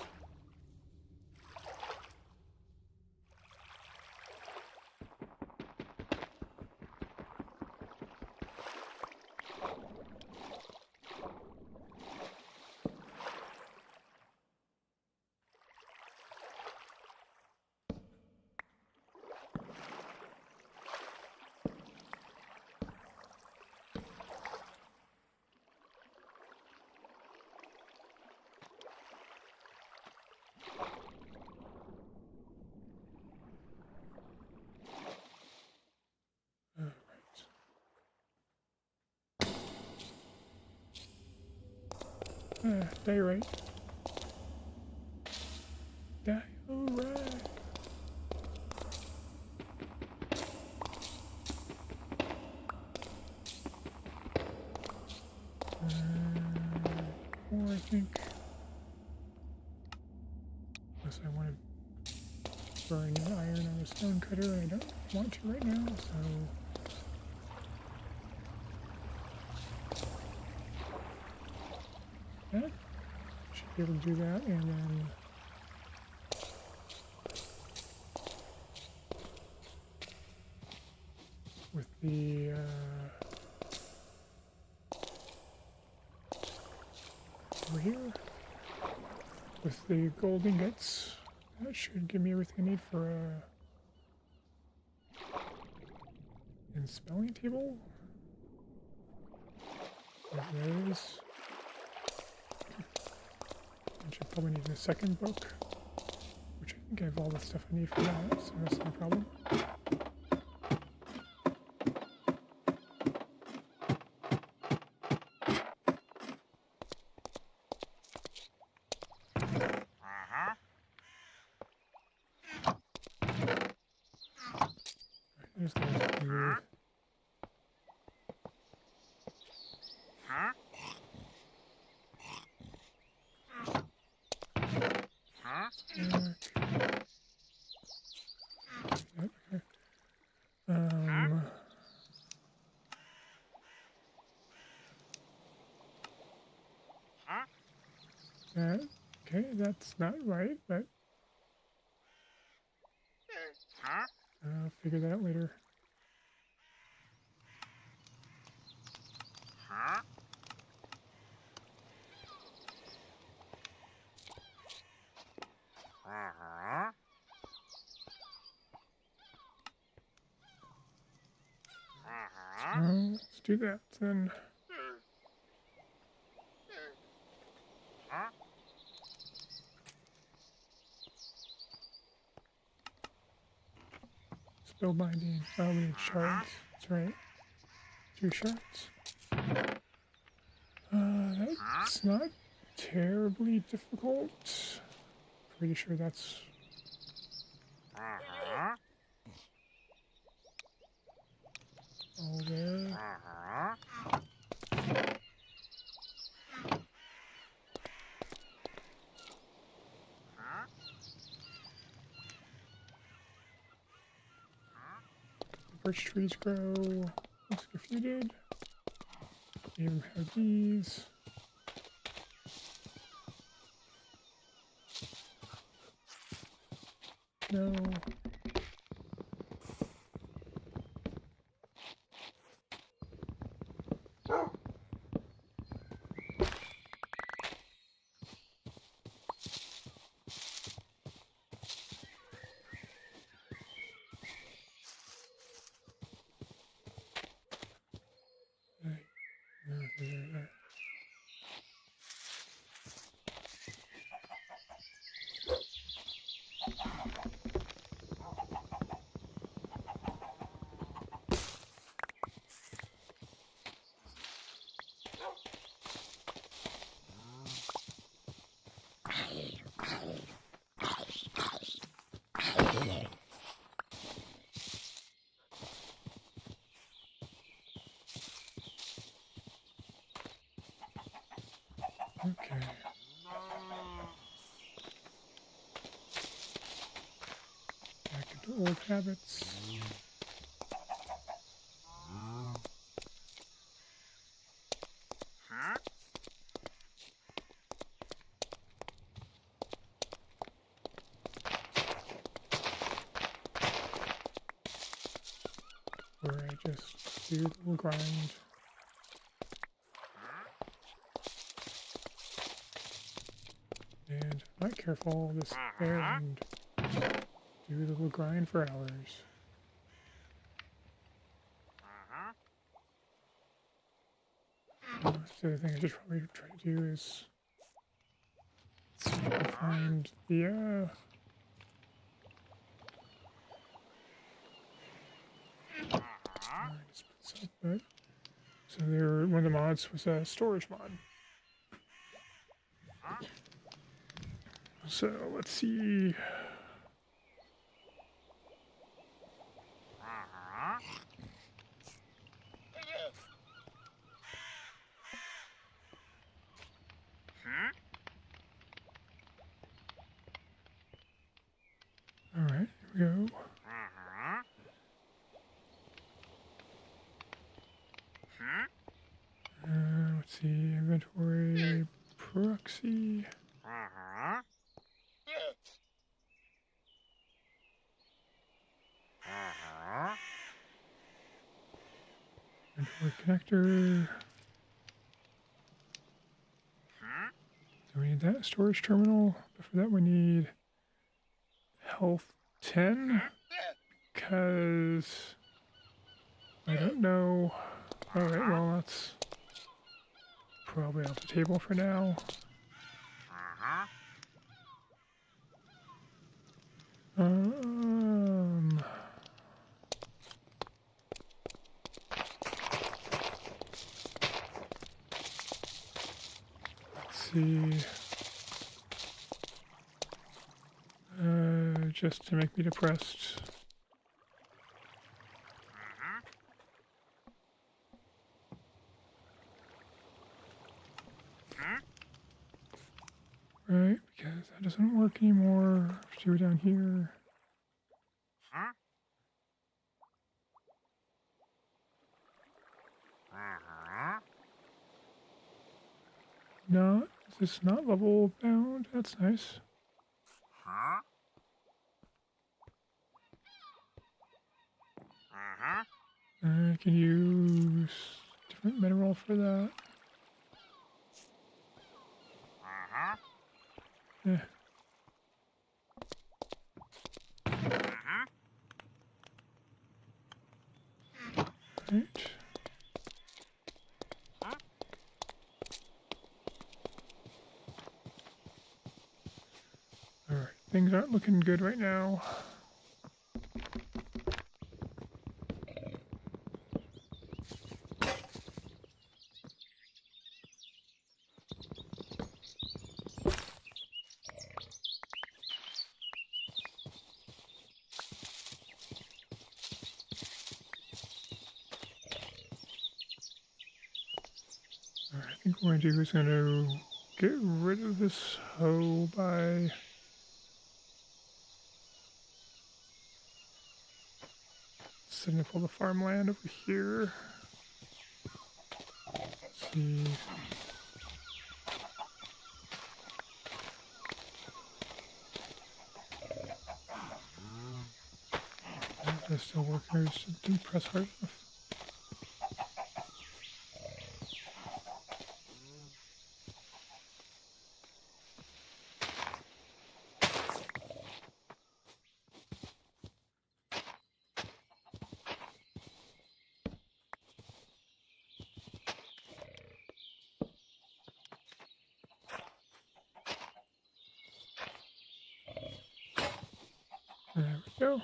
Diorite. Diorite. Or I think, unless I want to burn iron on a stone cutter, and I don't want to right now, so. That should be able to do that, and then with the over here with the gold ingots, that should give me everything I need for a spelling table. There there it is. I should probably need a second book, which I think I have all the stuff I need for that, so that's no problem. There's the weird. Okay. Okay, that's not right, but I'll figure that out later. So let's do that then. Spell binding. Oh, we need shards. That's right. 2 shards. That's not terribly difficult. Pretty sure that's all there. Birch trees grow. Looks like if you did. We even have these. No. There. Okay. Back into old habits. Where I just do a little grind. And if I'm not careful, this there and do the little grind for hours. The other thing I should probably try to do is see if I can find the I just put this up, but so there one of the mods was a storage mod. So let's see. All right, here we go. Let's see, inventory, proxy. Inventory connector. Do we need that storage terminal? But for that we need health 10. Because I don't know. Alright, well that's probably off the table for now. Um, let's see. Just to make me depressed. Right, because that doesn't work anymore. Let's do it down here. No, is this not level bound? That's nice. I can use different mineral for that. Yeah. Right. Alright, things aren't looking good right now. I think what we're going to do is going to get rid of this hoe by setting up all the farmland over here. Let's see. That's still working. I just didn't press hard enough. There we go.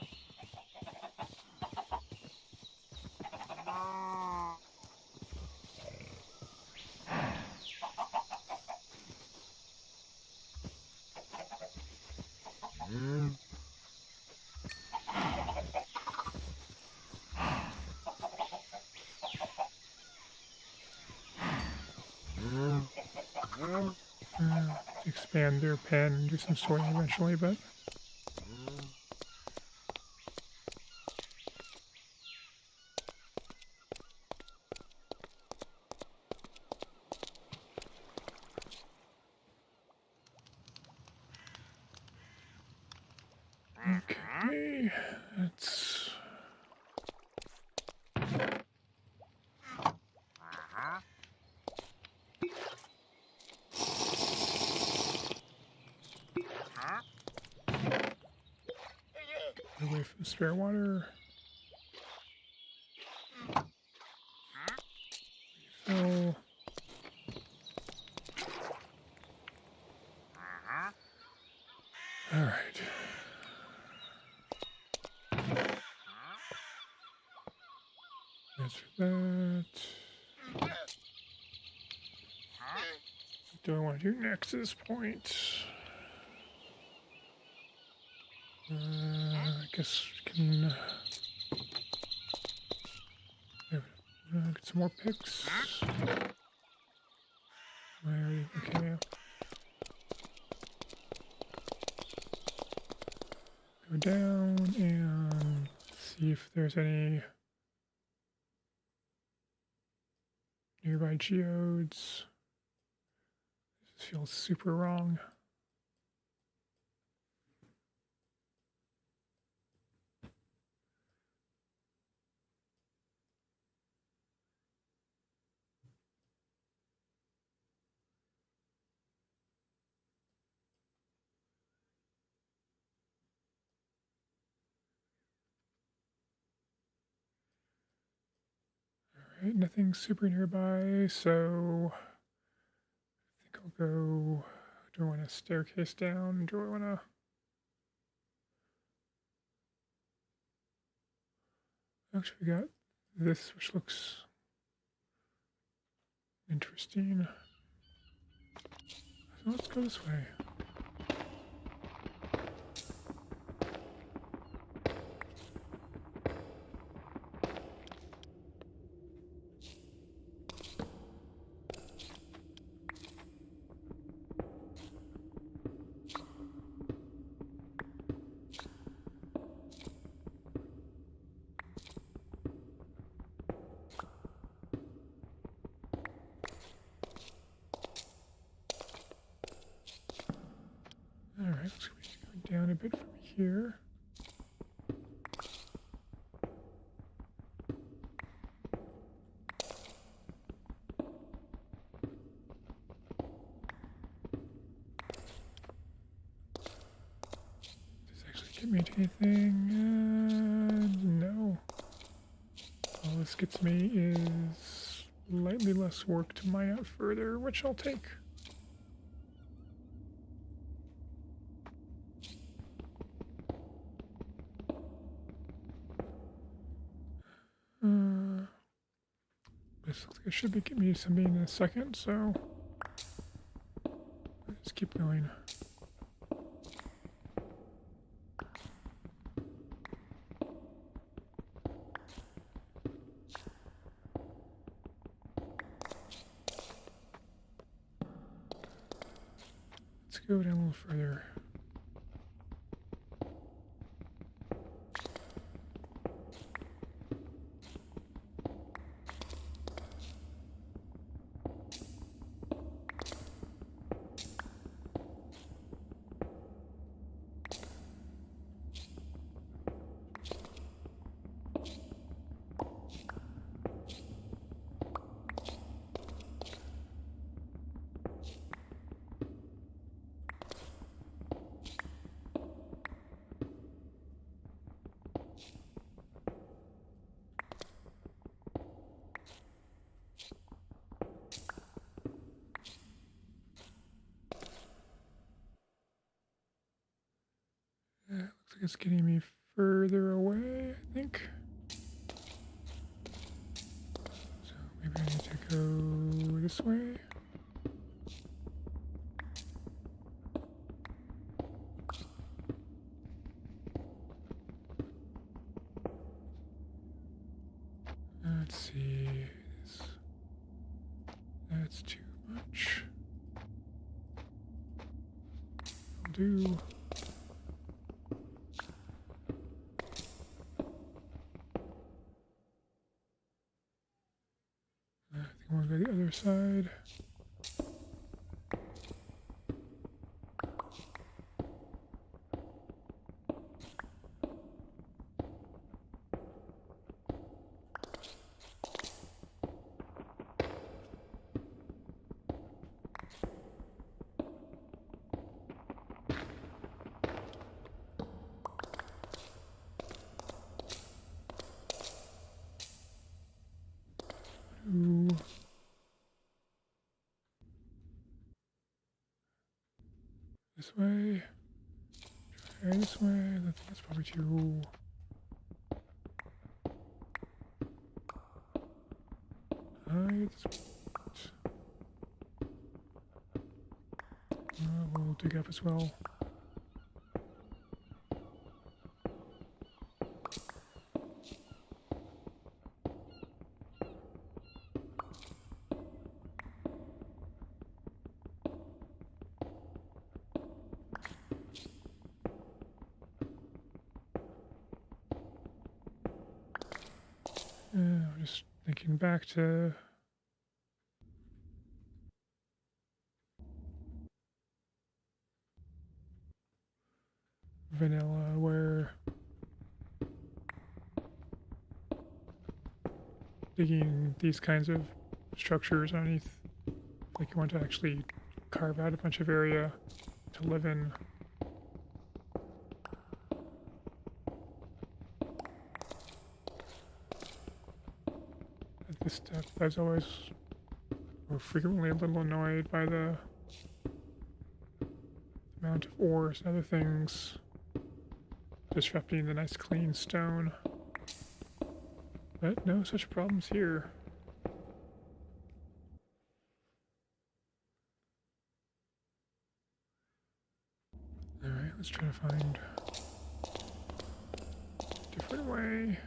Expand their pen and do some sorting eventually, but okay, let's get away from spare water. Refill. All right. That's for that. What do I want to do next at this point? I guess we can get some more picks. Okay. Go down and see if there's any nearby geodes. This feels super wrong. Alright, nothing super nearby, so I'll go. Do I want a staircase down? Do I want to? Actually, we got this, which looks interesting. So let's go this way. Alright, let's go down a bit from here. Does this actually get me to anything? No. All this gets me is slightly less work to mine out further, which I'll take. This looks like it should be getting me something in a second, so let's keep going. Let's go down a little further. Looks like it's getting me further away, I think. So maybe I need to go this way. Let's see. That's too much. I'll do. I think I'm gonna go to the other side. Ooh. This way. Try this way. I think that's probably too. High. We'll dig up as well. Just thinking back to vanilla, where digging these kinds of structures underneath, like you want to actually carve out a bunch of area to live in. At this step, I was always or frequently a little annoyed by the amount of ores and other things, disrupting the nice clean stone. But no such problems here. Alright, let's try to find a different way.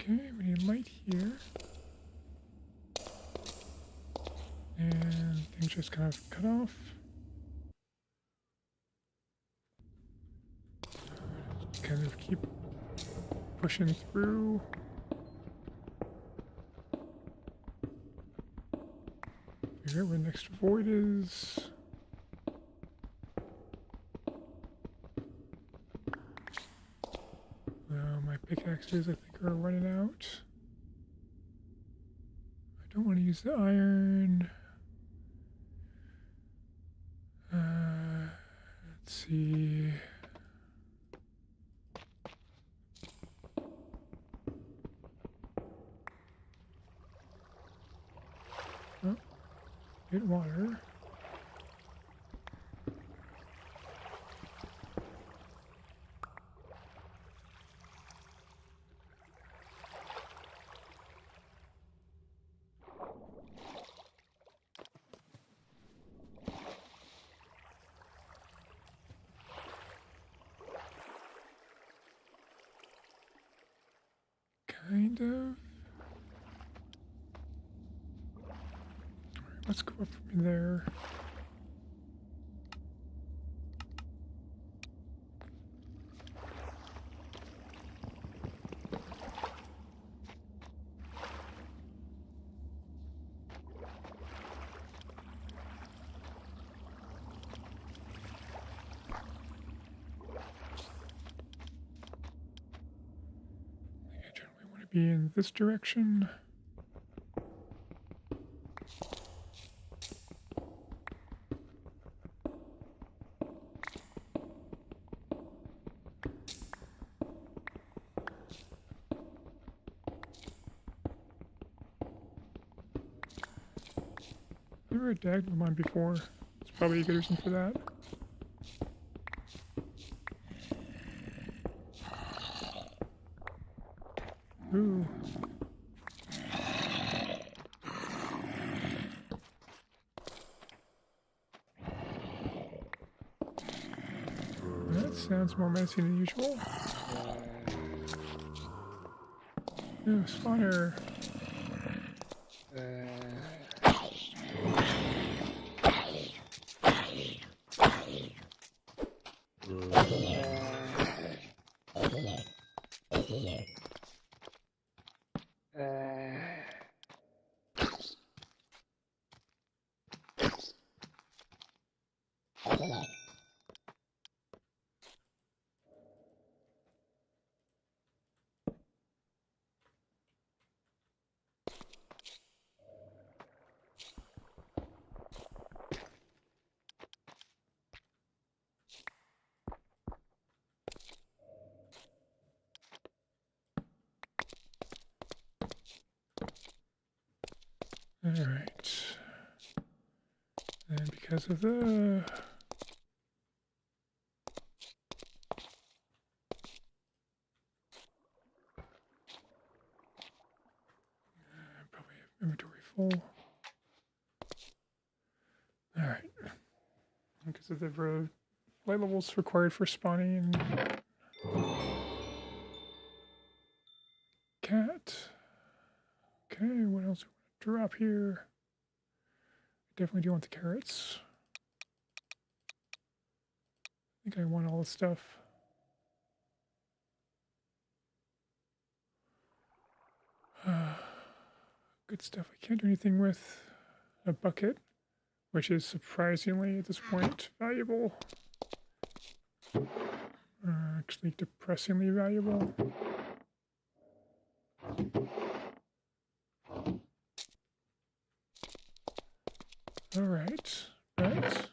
Okay, we need light here. And things just kind of cut off. Kind of keep pushing through. Figure out where the next void is. My pickaxes, I think, are running out. I don't want to use the iron. Let's see. Oh, get water. Kind of. Alright, let's go up from there. Be in this direction. Never died with mine before. It's probably a good reason for that. Ooh. That sounds more menacing than usual. Ooh, spawner. Alright. And because of the... probably have inventory full. Alright. Because of the light levels required for spawning cat. drop here. Definitely do want the carrots. I think I want all the stuff. Good stuff. I can't do anything with a bucket, which is surprisingly at this point valuable. Actually depressingly valuable. All right, right.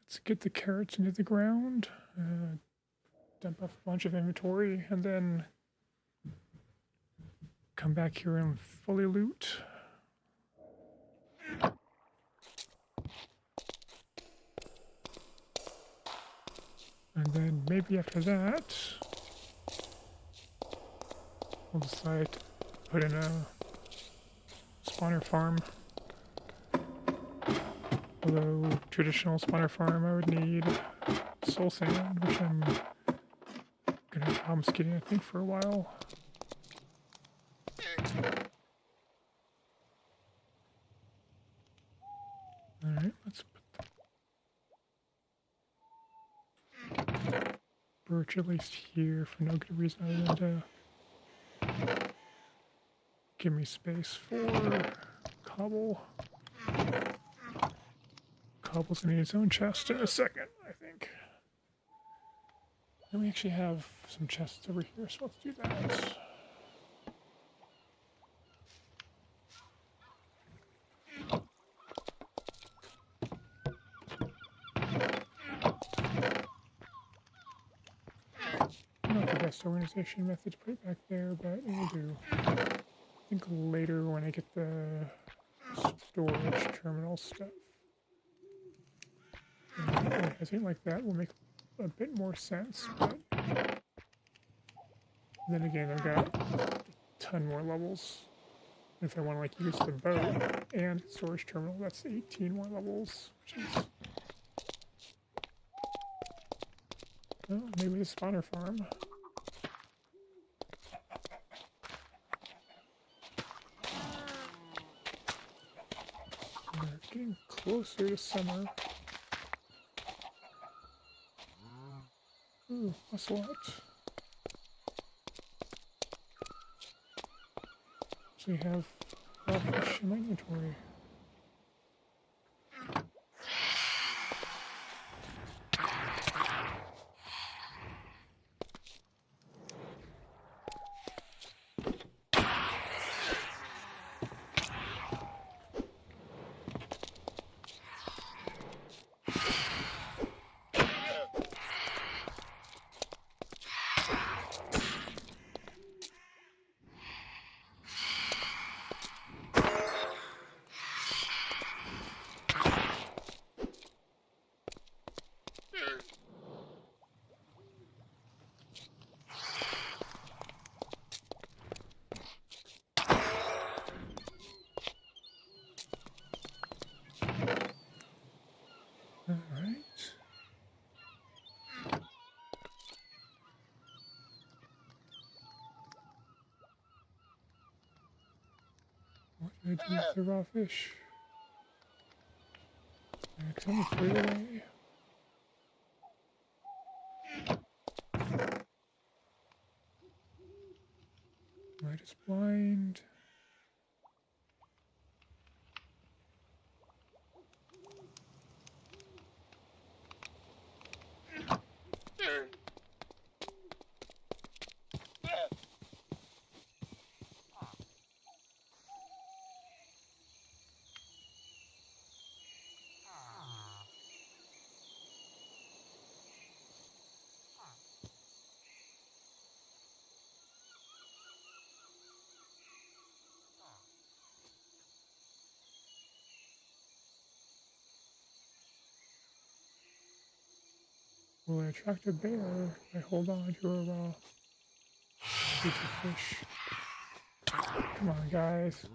Let's get the carrots into the ground, dump off a bunch of inventory, and then come back here and fully loot. And then maybe after that, we'll decide to put in a spawner farm. Although traditional spawner farm, I would need soul sand, which I'm gonna have problems getting, I think, for a while. Alright, let's put the birch at least here for no good reason other than to give me space for cobble. Cobble's gonna need its own chest in a second, I think. And we actually have some chests over here, so let's do that. Not the best organization method to put it back there, but it will do. I think later when I get the storage terminal stuff, I think like that will make a bit more sense, but then again I've got a ton more levels. If I want to like use the boat and storage terminal, that's 18 more levels, which is well, maybe the spawner farm. We're getting closer to summer. Ooh, ocelot. So we have raw fish in my inventory. Alright. What did I do with the raw fish? I accidentally threw it away. Am I just blind? Will I attract a bear if I hold on to a raw piece of fish? Come on, guys.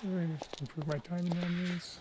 Really need to improve my timing on these.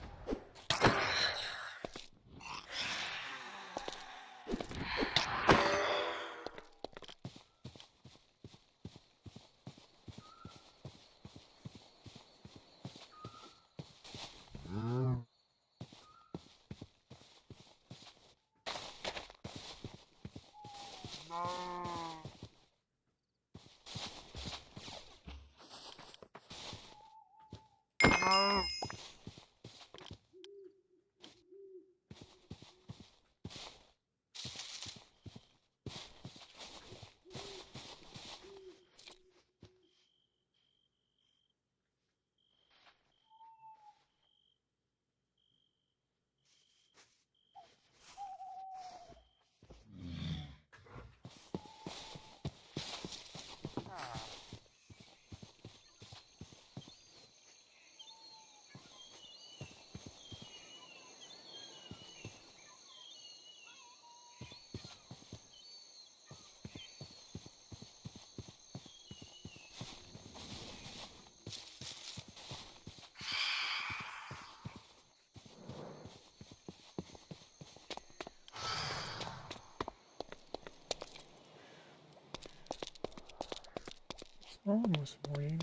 Almost morning.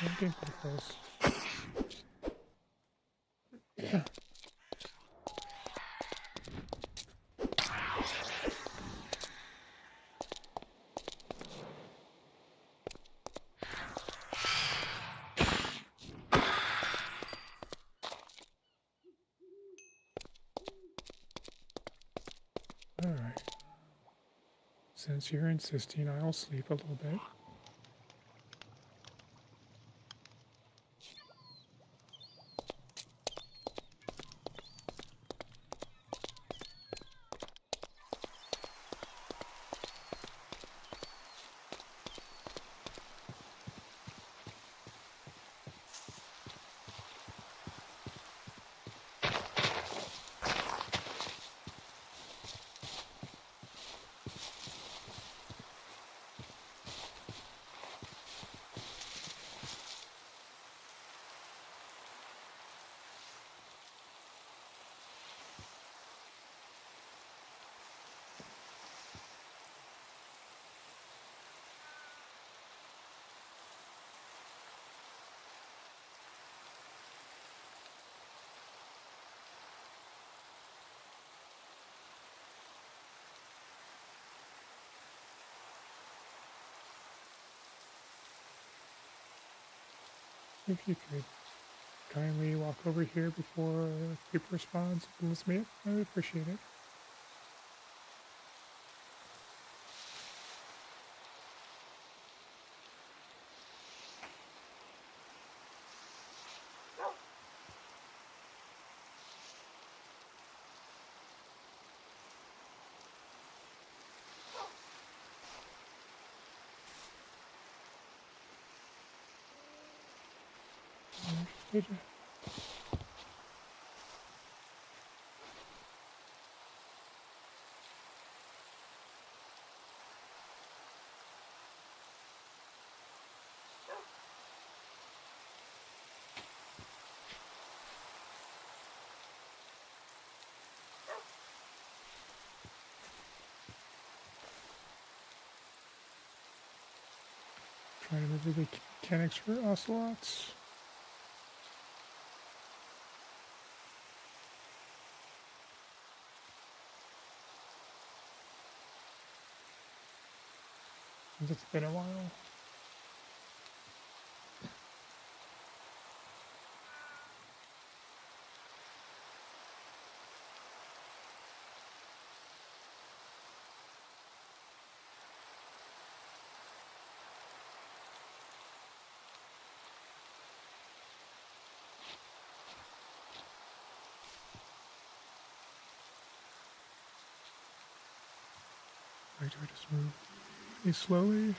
I'm getting pretty close. Alright. Since you're insisting, I'll sleep a little bit. If you could kindly walk over here before people respond and list me up, I would appreciate it. Did you? Trying to remember the mechanics for ocelots. It's been a while. Right, do I just move really slowly?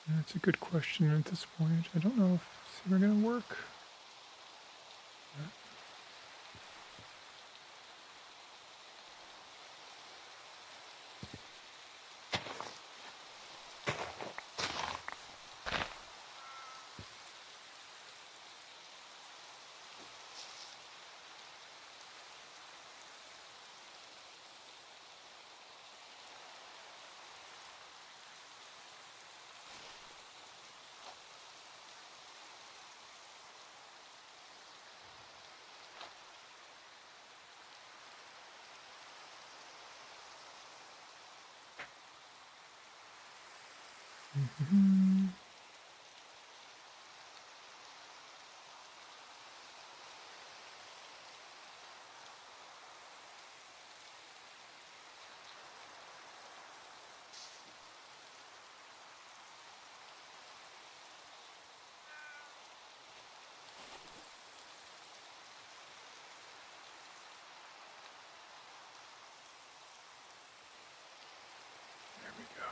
That's a good question at this point. I don't know if it's ever going to work. Mm-hmm. There we go.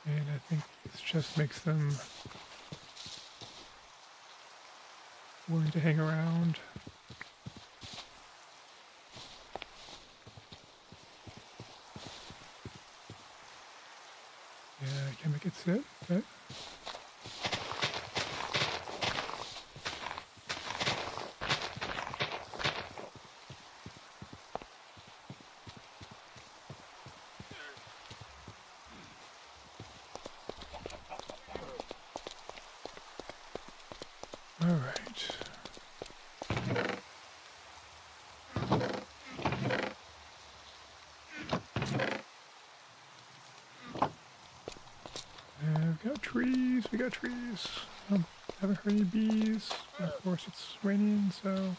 And I think this just makes them willing to hang around. Yeah, I can make it sit, but all right. And we've got trees, we got trees. Haven't heard any bees. Of course it's raining, so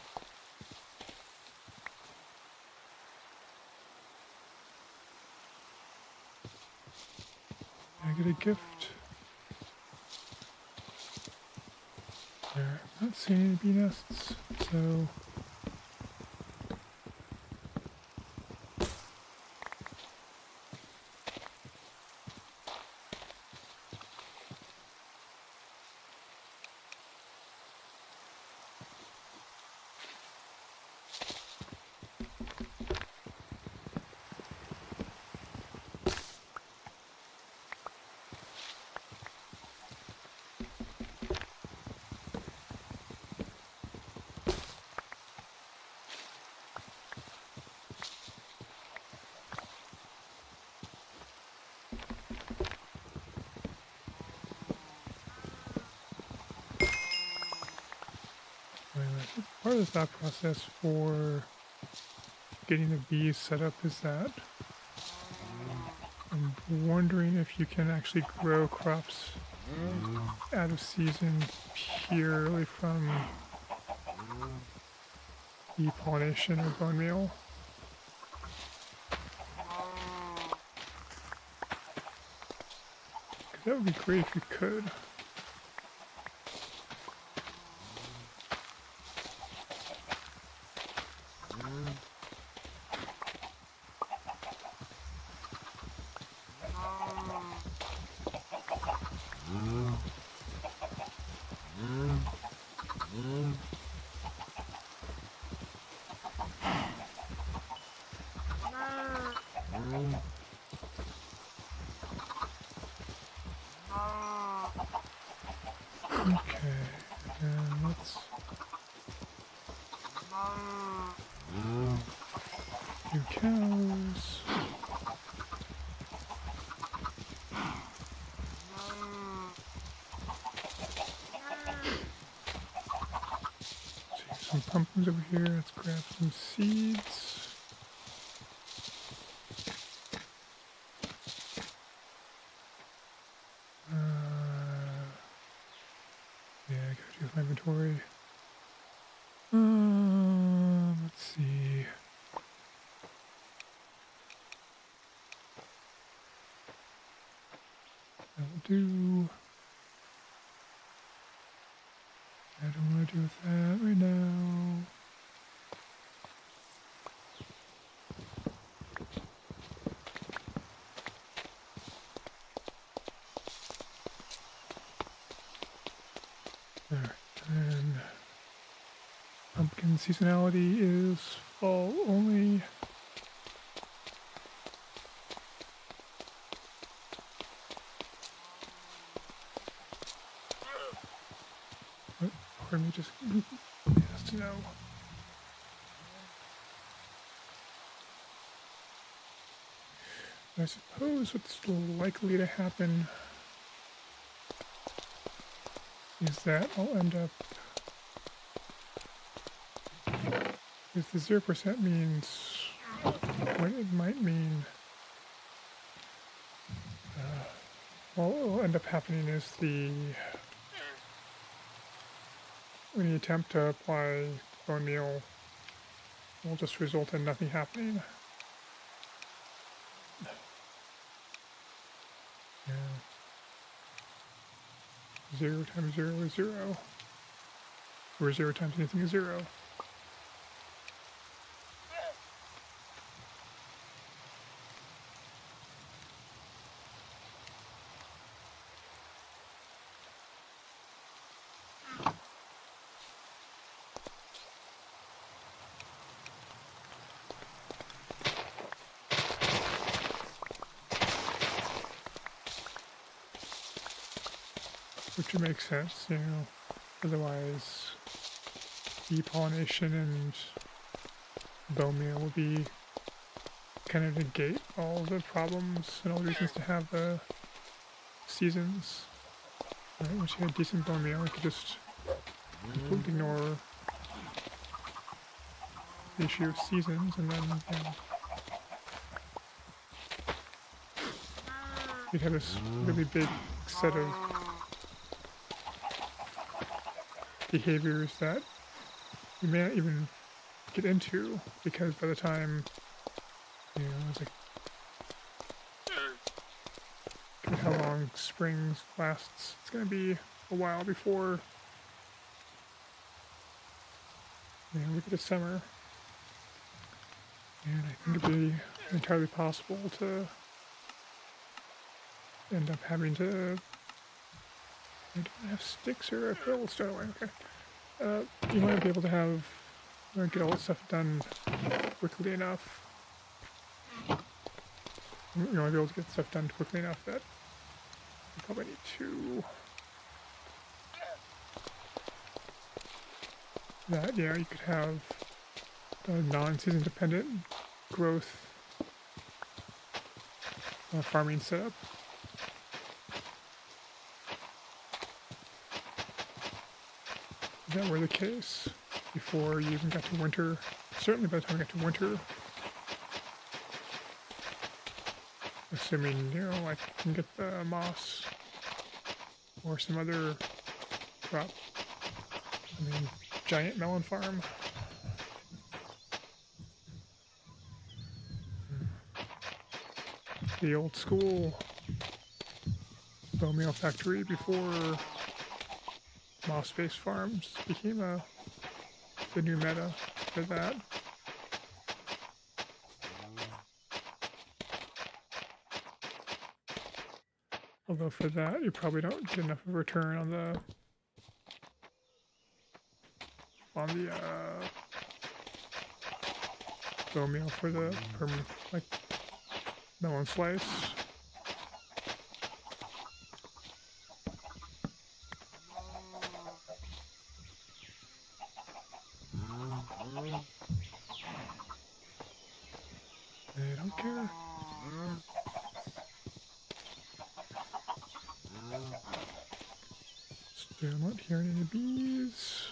I get a gift. There, I'm not seeing any bee nests, so part of the thought process for getting the bees set up is that I'm wondering if you can actually grow crops out of season purely from bee pollination or bone meal. That would be great if you could. Okay, and let's do cows. See some pumpkins over here. Let's grab some seeds. Yeah, I gotta do with my inventory. Let's see. That'll do. I don't want to do with that right now. And seasonality is fall only. Pardon me, just has to know. I suppose what's likely to happen is that I'll end up, if the 0% means what it might mean, what will end up happening is when you attempt to apply bone meal, will just result in nothing happening. Yeah. 0 times 0 is 0. Or 0 times anything is 0. Which would make sense, you know, otherwise bee pollination and bone meal would be kind of negate all the problems and all the reasons to have the seasons. Right? Once you had decent bone meal, you could just completely ignore the issue of seasons, and then you'd have this really big set of behaviors that you may not even get into, because by the time, you know, it's like how long spring lasts, it's going to be a while before, you know, we get to summer. And I think it'd be entirely possible to end up having to, I don't have sticks or a pill start away. Okay. You might be able to have, get all this stuff done quickly enough. You might be able to get stuff done quickly enough that you probably need to. That, yeah, you could have a non-season dependent growth farming setup. If that were the case before you even got to winter, certainly by the time you got to winter, assuming, you know, I can get the moss or some other crop, I mean, giant melon farm. The old school bone meal factory before moss-based farms became the new meta for that. Although for that, you probably don't get enough of a return on the bone meal for the like melon slice. They don't care. Still not hearing any bees.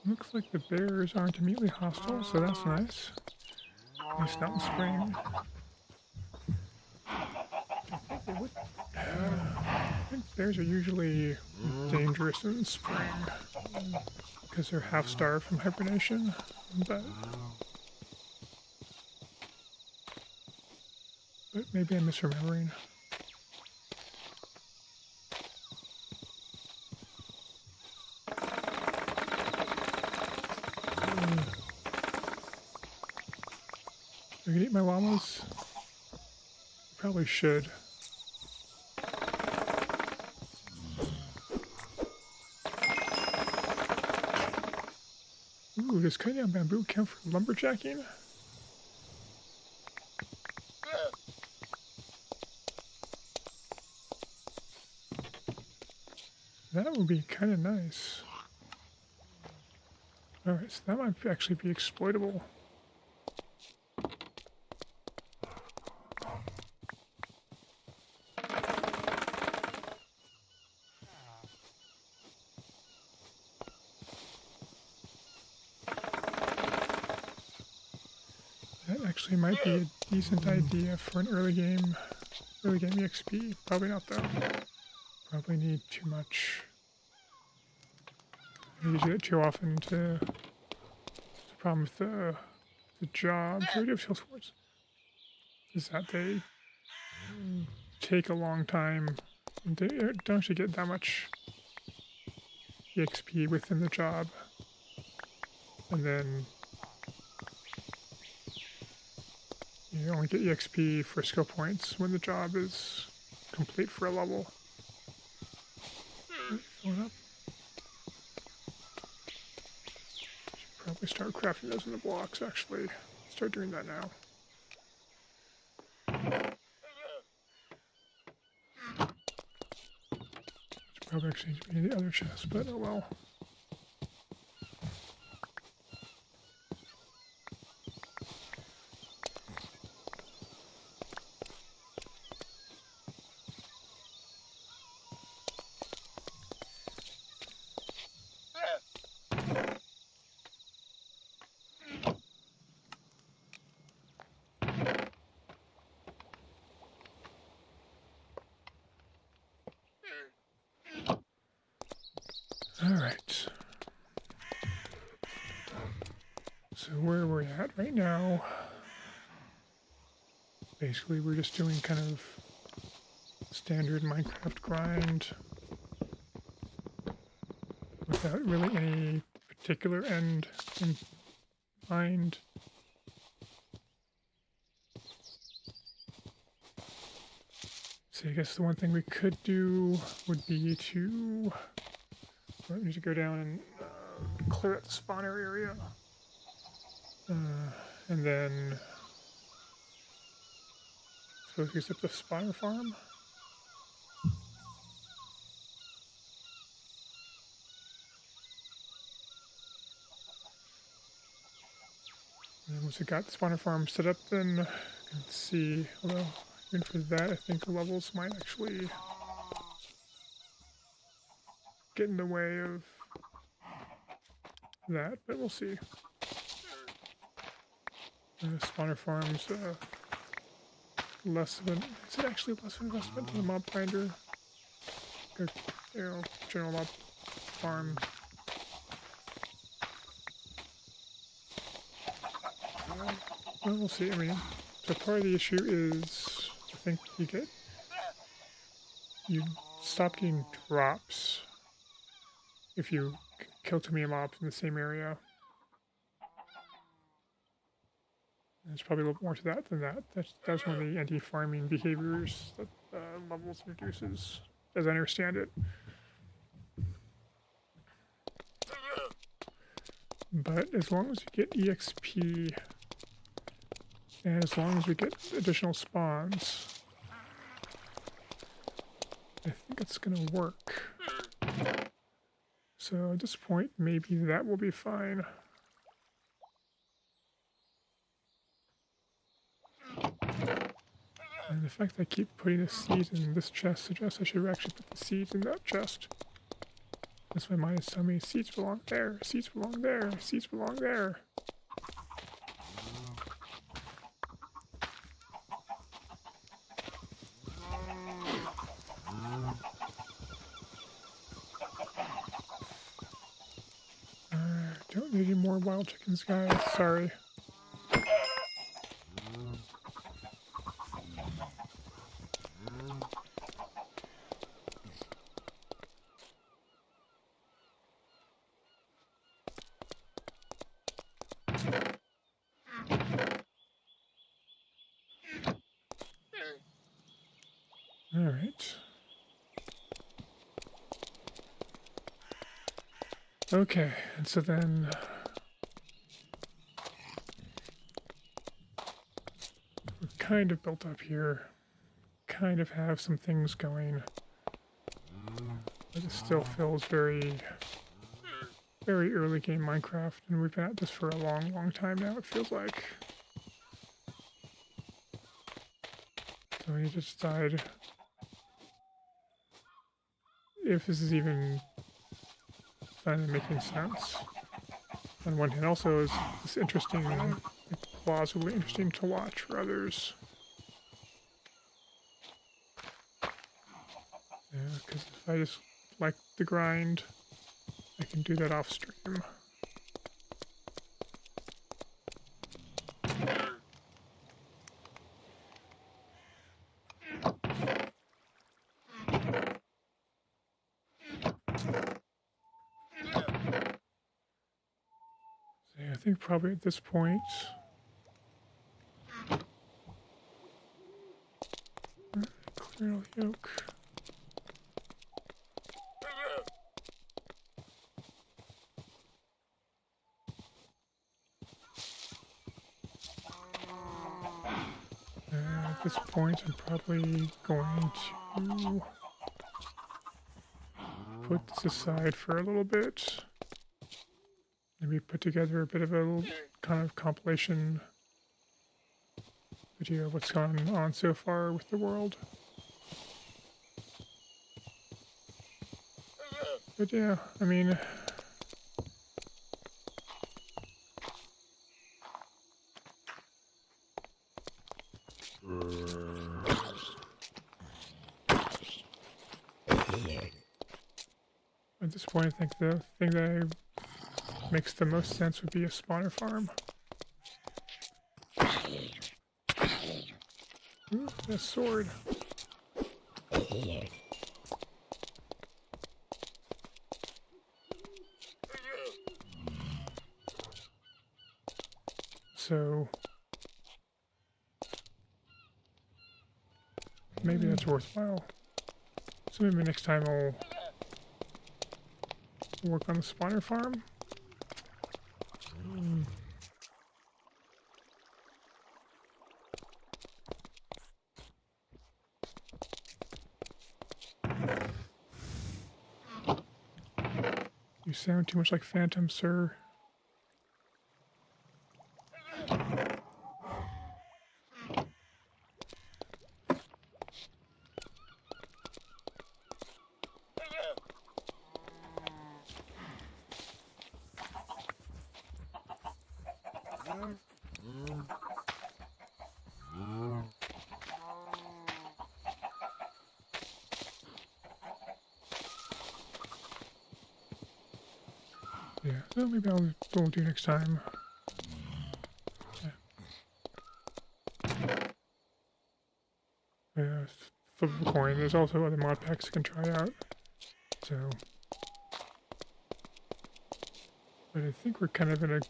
Looks like the bears aren't immediately hostile, so that's nice. At least not in spring. I think bears are usually dangerous in spring. because they're half starved from hibernation, but maybe I'm misremembering. Are you gonna eat my llamas? Probably should. Ooh, does cutting down bamboo count for lumberjacking? That would be kind of nice. Alright, so that might actually be exploitable. That actually might be a decent idea for an early game EXP. Probably not though. Probably need too much. I use it too often to. The problem with the jobs or field sports is that they take a long time. And they don't actually get that much EXP within the job, and then you only get EXP for skill points when the job is complete for a level. Fill it up. Should probably start crafting those in the blocks, actually. Start doing that now. Should probably actually be in the other chest, but oh well. Alright. So where we're at right now, basically we're just doing kind of standard Minecraft grind without really any particular end in mind. So I guess the one thing we could do would be to we need to go down and clear out the spawner area. And then suppose we set the spawner farm. And once we got the spawner farm set up, then let's see. Although even for that, I think the levels might actually get in the way of that, but we'll see. Spawner farms less of an, is it actually less of an investment than a mob grinder? Or, you know, general mob farm. Well, we'll see. I mean, so part of the issue is, I think you stop getting drops if you kill too many mobs in the same area. There's probably a little more to that than that. That's one of the anti-farming behaviors that levels introduces, as I understand it. But as long as you get EXP, and as long as we get additional spawns, I think it's gonna work. So at this point, maybe that will be fine. And the fact that I keep putting a seed in this chest suggests I should actually put the seeds in that chest. That's why mine is telling me seeds belong there, seeds belong there, seeds belong there. Maybe more wild chickens, guys. Sorry. All right. Okay, and so then we're kind of built up here, kind of have some things going, but it still feels very, very early game Minecraft, and we've been at this for a long, long time now, it feels like. So we need to decide if this is even finally making sense. On one hand, also is this interesting, plausibly interesting to watch for others. Yeah, because if I just like the grind, I can do that off stream. So yeah, I think probably at this point, clear all the oak. At this point, I'm probably going to put this aside for a little bit. Maybe put together a bit of a little kind of compilation video of what's gone on so far with the world. But yeah, I mean, at this point, I think the thing that makes the most sense would be a spawner farm. Ooh, a sword. So maybe that's worthwhile. So maybe next time I'll work on the spawner farm. You sound too much like Phantom, sir. Yeah, so maybe we'll do next time. Yeah, flip a coin. There's also other mod packs you can try out. So, but I think we're kind of in a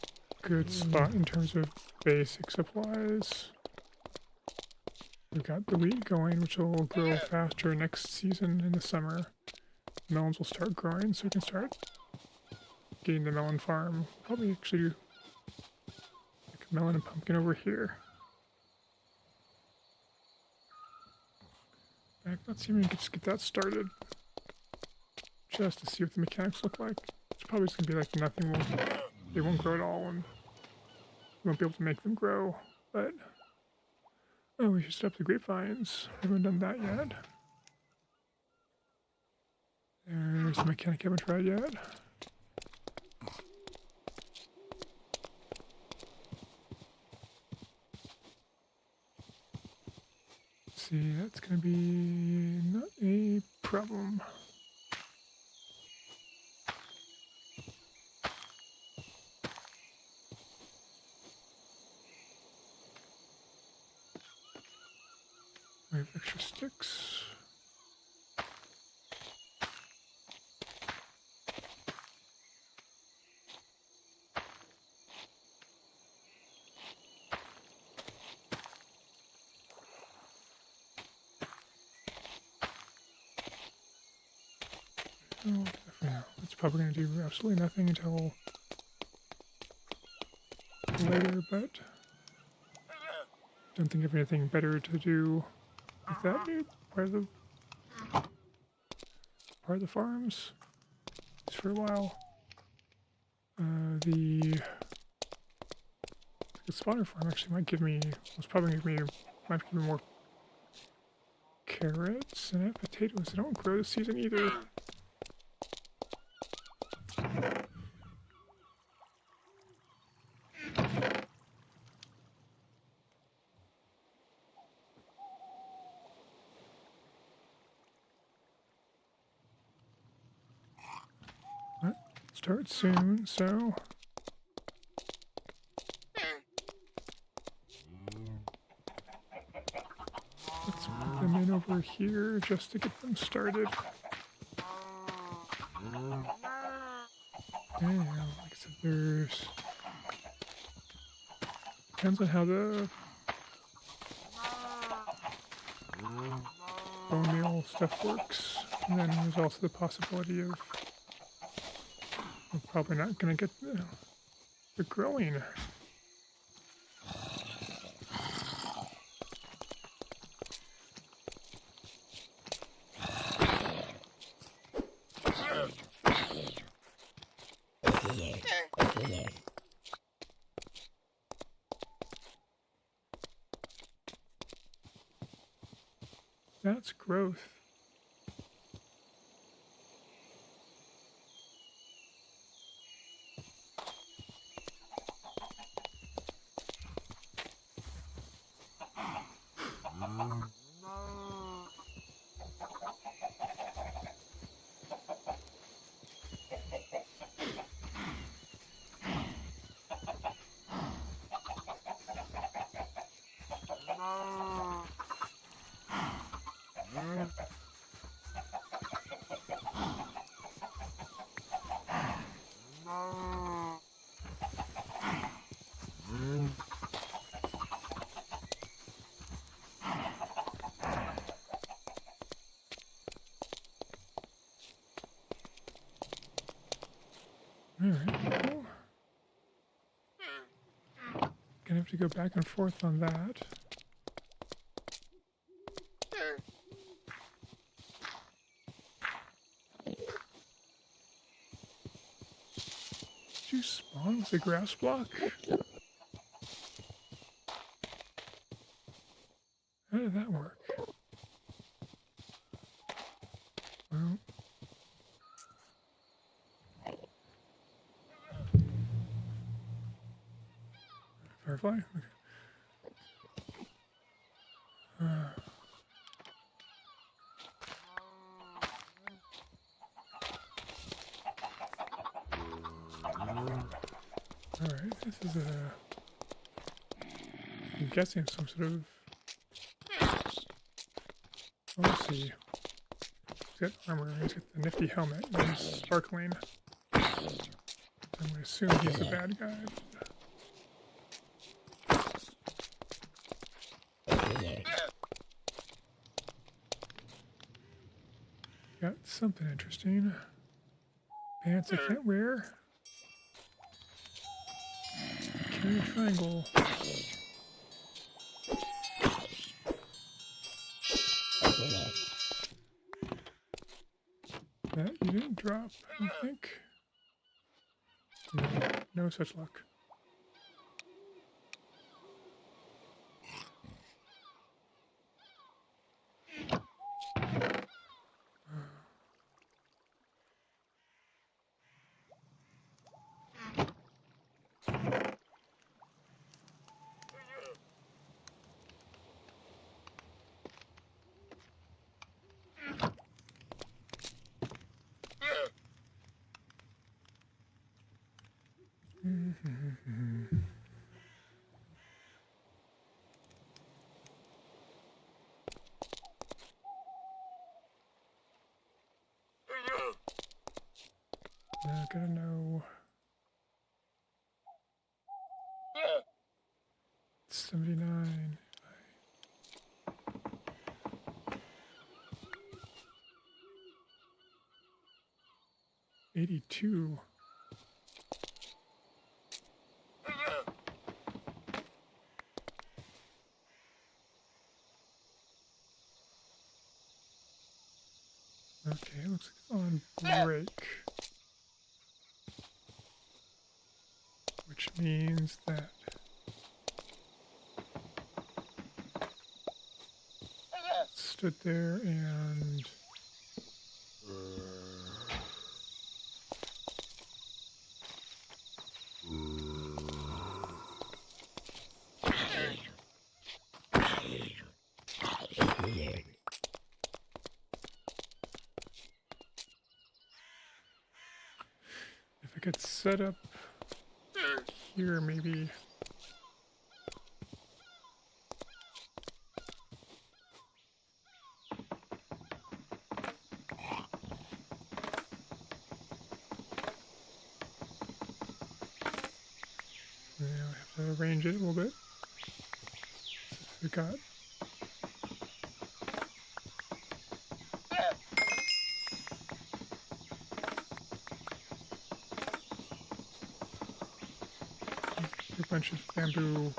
good spot in terms of basic supplies. We've got the wheat going, which will grow faster next season in the summer. Melons will start growing, so we can start getting the melon farm. Probably actually do like a melon and pumpkin over here. Let's see if we can just get that started. Just to see what the mechanics look like. It's probably just gonna be like nothing they won't grow at all, and we won't be able to make them grow. But oh, we should set up the grapevines. We haven't done that yet. There's a mechanic I haven't tried yet. See, that's going to be not a problem. Oh, for now. It's probably going to do absolutely nothing until later, but don't think of anything better to do with that new part of the farms. Just for a while. The spawner farm actually might give me more carrots and potatoes. I don't grow this season either. But start soon, so let's put them in over here just to get them started. And like I said, there's depends on how the bone meal stuff works. And then there's also the possibility of we're probably not going to get the growing. That's growth. Alright, cool. Gonna have to go back and forth on that. Did you spawn with a grass block? How did that work? Well, firefly? Okay. Alright, this is I'm guessing some sort of... Oh, let's see. He's got armor, he's got the nifty helmet, and he's sparkling. So I'm going to assume he's a bad guy. Got something interesting. Pants I can't wear. Carry triangle. That you didn't drop, I don't think. No, no such luck. Now gotta know. 79. 82. Okay, looks like it's on break. Which means that it stood there and if it gets set up here, maybe. Yeah, I have to arrange it a little bit. So we got a bunch of bamboo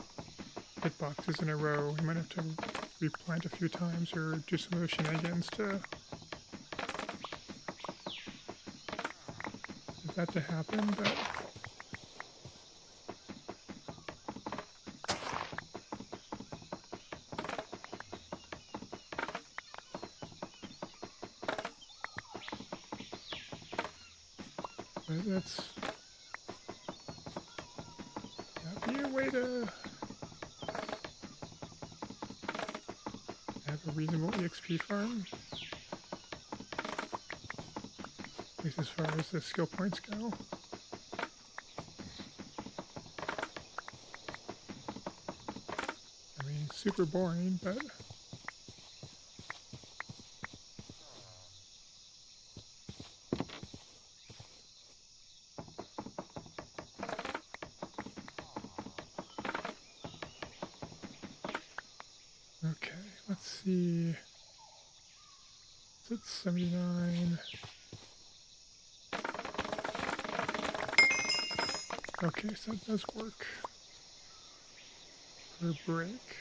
hitboxes in a row. We might have to replant a few times or do some other shenanigans to get that to happen, but that'd be a way to have a reasonable EXP farm. At least as far as the skill points go. I mean, super boring, but okay, let's see. It's 79. Okay, so that does work per break.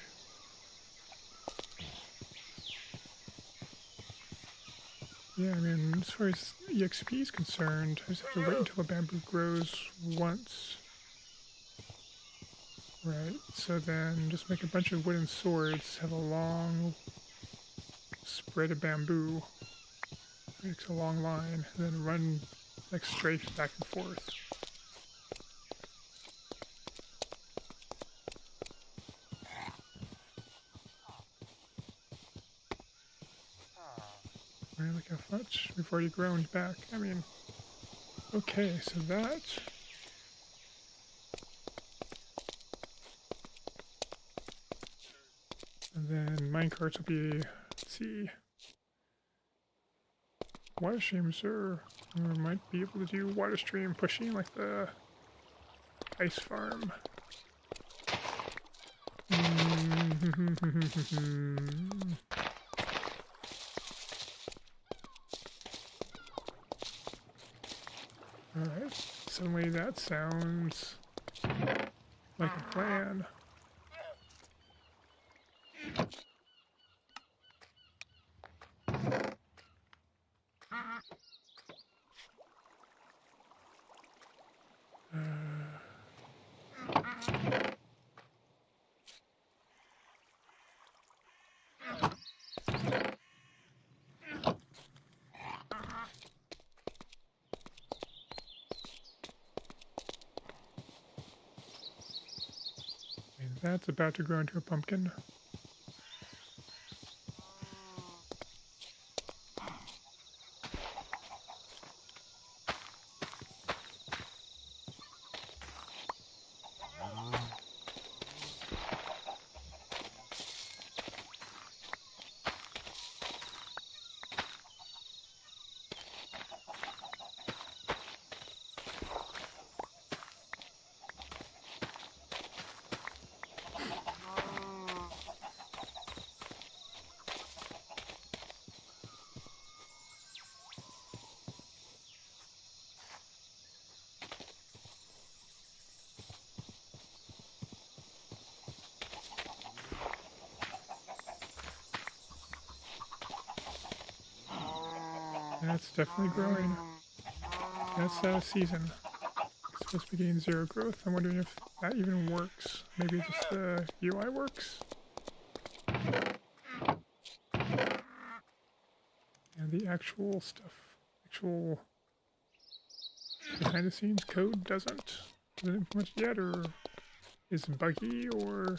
Yeah, I mean, as far as EXP is concerned, I just have to wait until a bamboo grows once. Right, so then just make a bunch of wooden swords, have a long spread of bamboo, makes a long line, and then run like strafe back and forth. Right, look how much we've already grown back. I mean, okay, so that. And then minecarts will be, let's see, water streams might be able to do water stream pushing like the ice farm. Alright, suddenly that sounds like a plan. That's about to grow into a pumpkin. That's definitely growing. That's season. It's supposed to be getting 0 growth. I'm wondering if that even works. Maybe just the UI works. And the actual stuff, actual behind the scenes code doesn't implement yet, or is buggy, or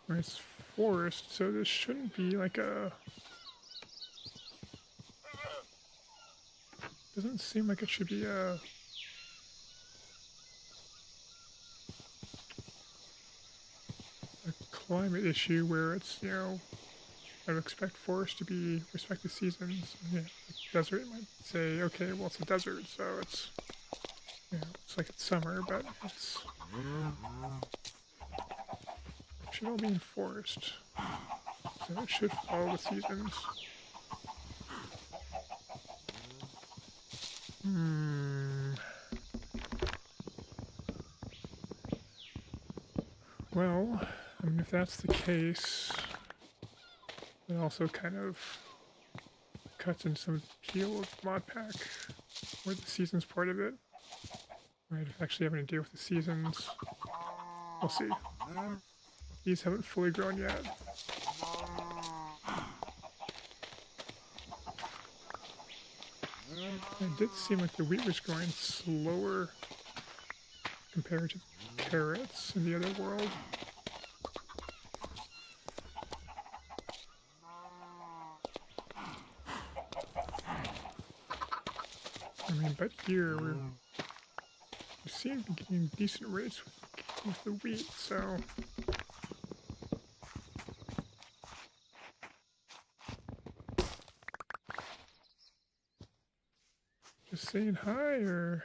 it's forest, so this shouldn't be like a... Doesn't seem like it should be a climate issue where it's, you know, I would expect forest to be respect the seasons. Yeah, like desert might say, okay, well it's a desert, so it's, you know, it's like it's summer, but it's it should all be in forest, so it should follow the seasons. Well, I mean, if that's the case, it also kind of cuts into some appeal of Modpack, or the seasons part of it. Right, actually having to deal with the seasons. We'll see. These haven't fully grown yet. It did seem like the wheat was growing slower compared to the carrots in the other world. I mean, but here we seem to be getting decent rates with the wheat, so... Just saying hi, or...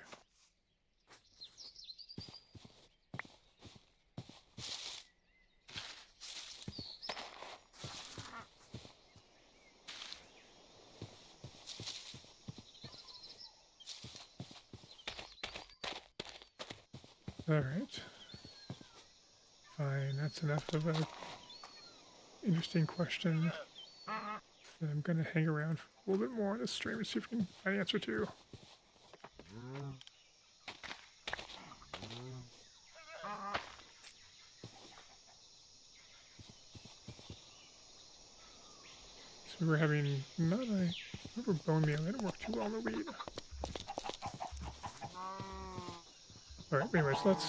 Alright. Fine, that's enough of a interesting question. I'm gonna hang around for a little bit more on this stream and see if we can find an answer to. So we're having not a remember bone meal, that didn't work too well on the wheat. Alright, anyways, let's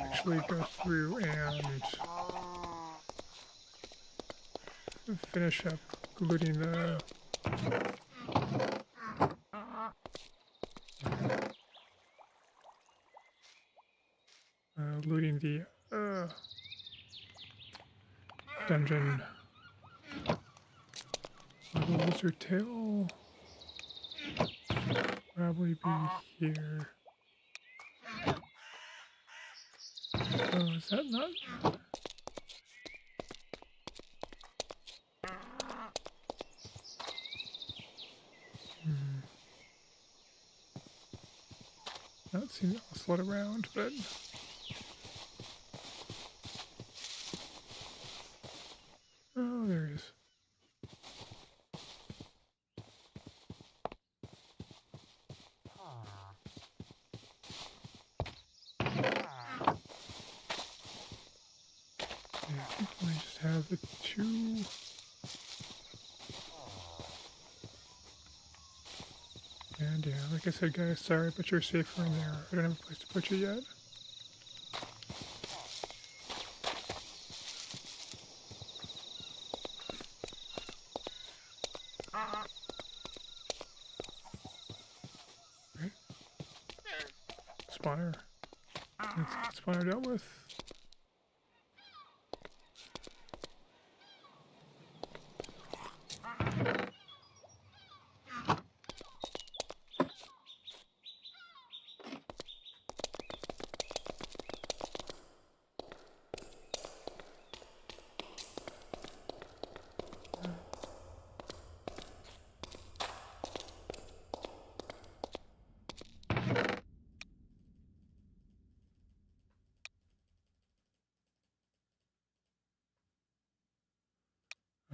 actually go through and finish up looting the dungeon. The lizard tail probably be here. Oh, is that not? Not seen the ocelot around, but oh, there he is. Yeah, I think we just have the two. And yeah, like I said, guys, sorry, but you're safer in there. I don't have a place to put you yet. Right. Spawner. Let's get spawner dealt with.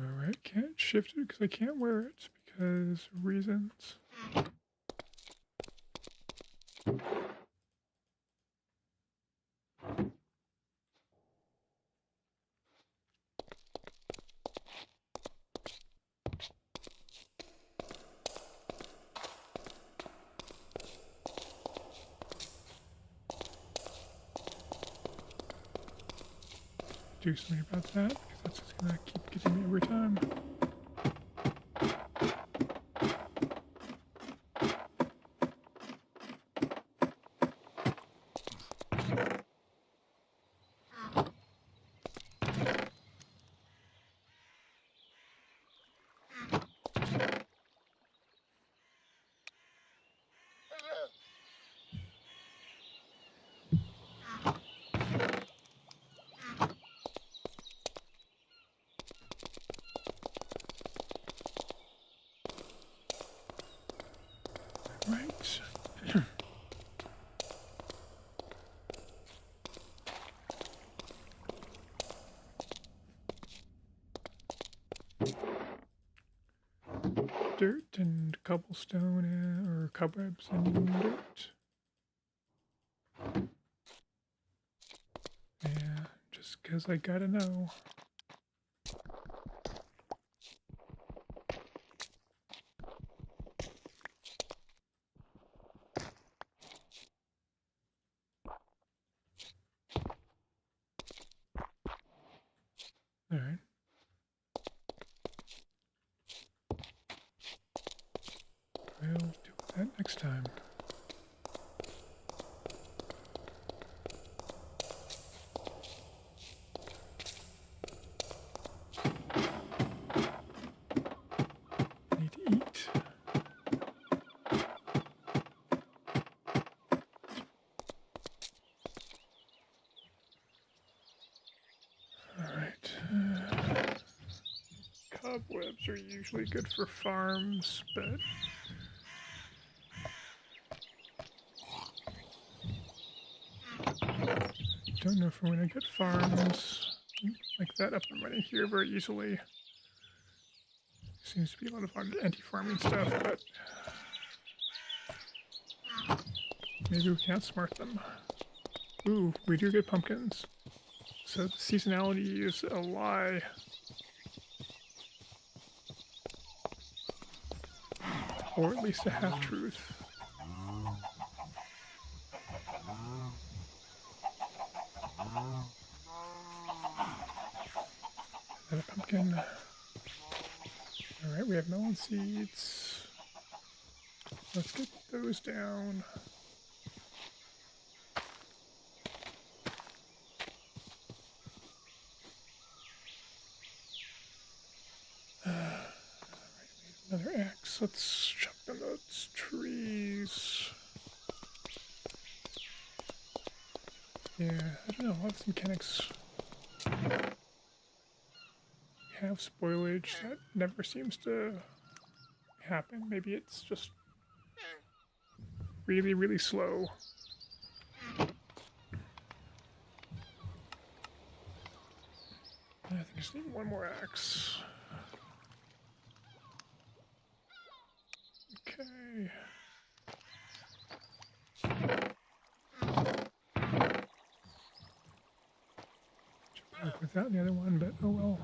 Alright, can't shift it because I can't wear it because reasons. Do something about that, because that's just gonna keep getting me every time. Right. Dirt and cobblestone or cobwebs and dirt. Yeah, just because I gotta know. Alright. We'll deal with that next time. Need to eat. Alright. Cobwebs are usually good for farms, but don't know if I'm going to get farms like that up and running here very easily. Seems to be a lot of anti-farming stuff, but maybe we can't smart them. Ooh, we do get pumpkins. So the seasonality is a lie. Or at least a half-truth. Is that a pumpkin? Alright, we have melon seeds. Let's get those down. Another axe. Let's chop down those trees. Yeah, I don't know. A lot of these mechanics have spoilage that never seems to happen. Maybe it's just really, really slow. I think I just need one more axe. Okay. Should work without the other one, but oh well.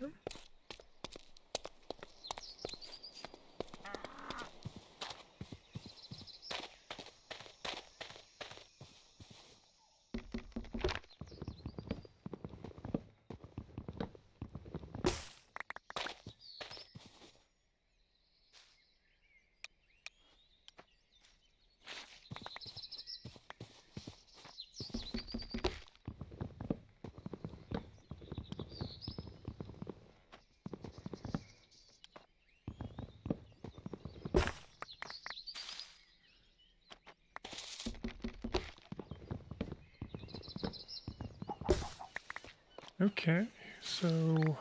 Yep. Okay, so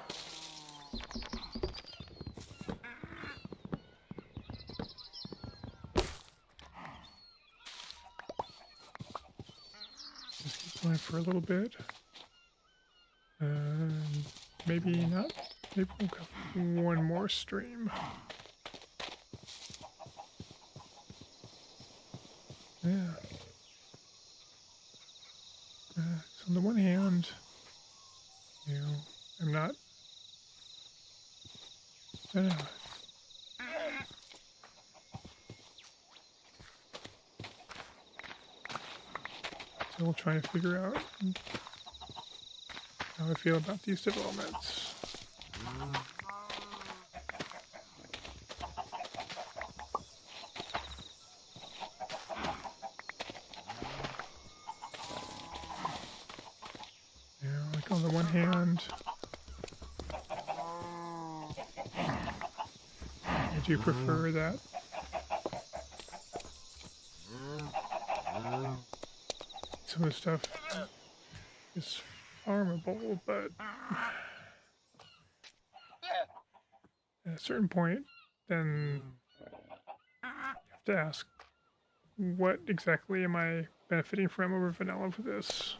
line for a little bit. Maybe not. Maybe we'll go one more stream. Yeah. So on the one hand, you know, I'm not. I don't know. Still trying to figure out how I feel about these developments. You know, like on the one hand, I do prefer that some of the stuff is farmable, but at a certain point, then you have to ask, what exactly am I benefiting from over vanilla for this?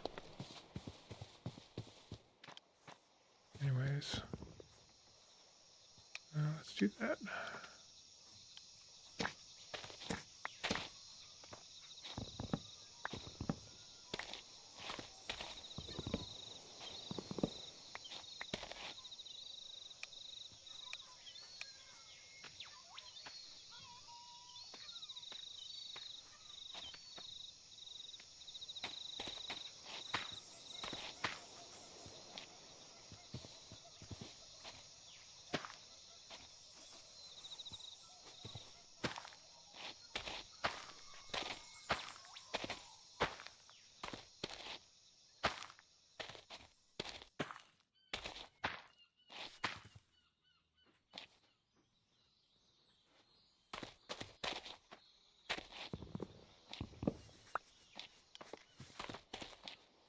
Anyways, let's do that.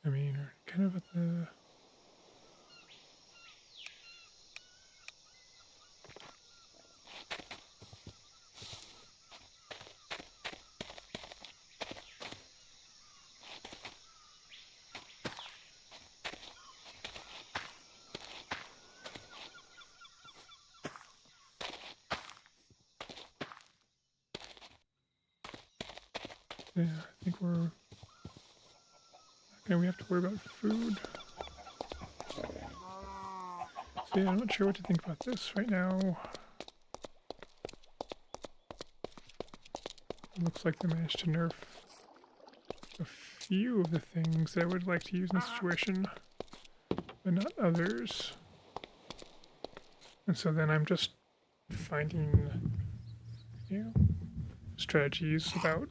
I mean, kind of at the... Yeah, I think we're... Okay, we have to worry about food. So yeah, I'm not sure what to think about this right now. It looks like they managed to nerf a few of the things that I would like to use in this situation, but not others. And so then I'm just finding, you know, strategies about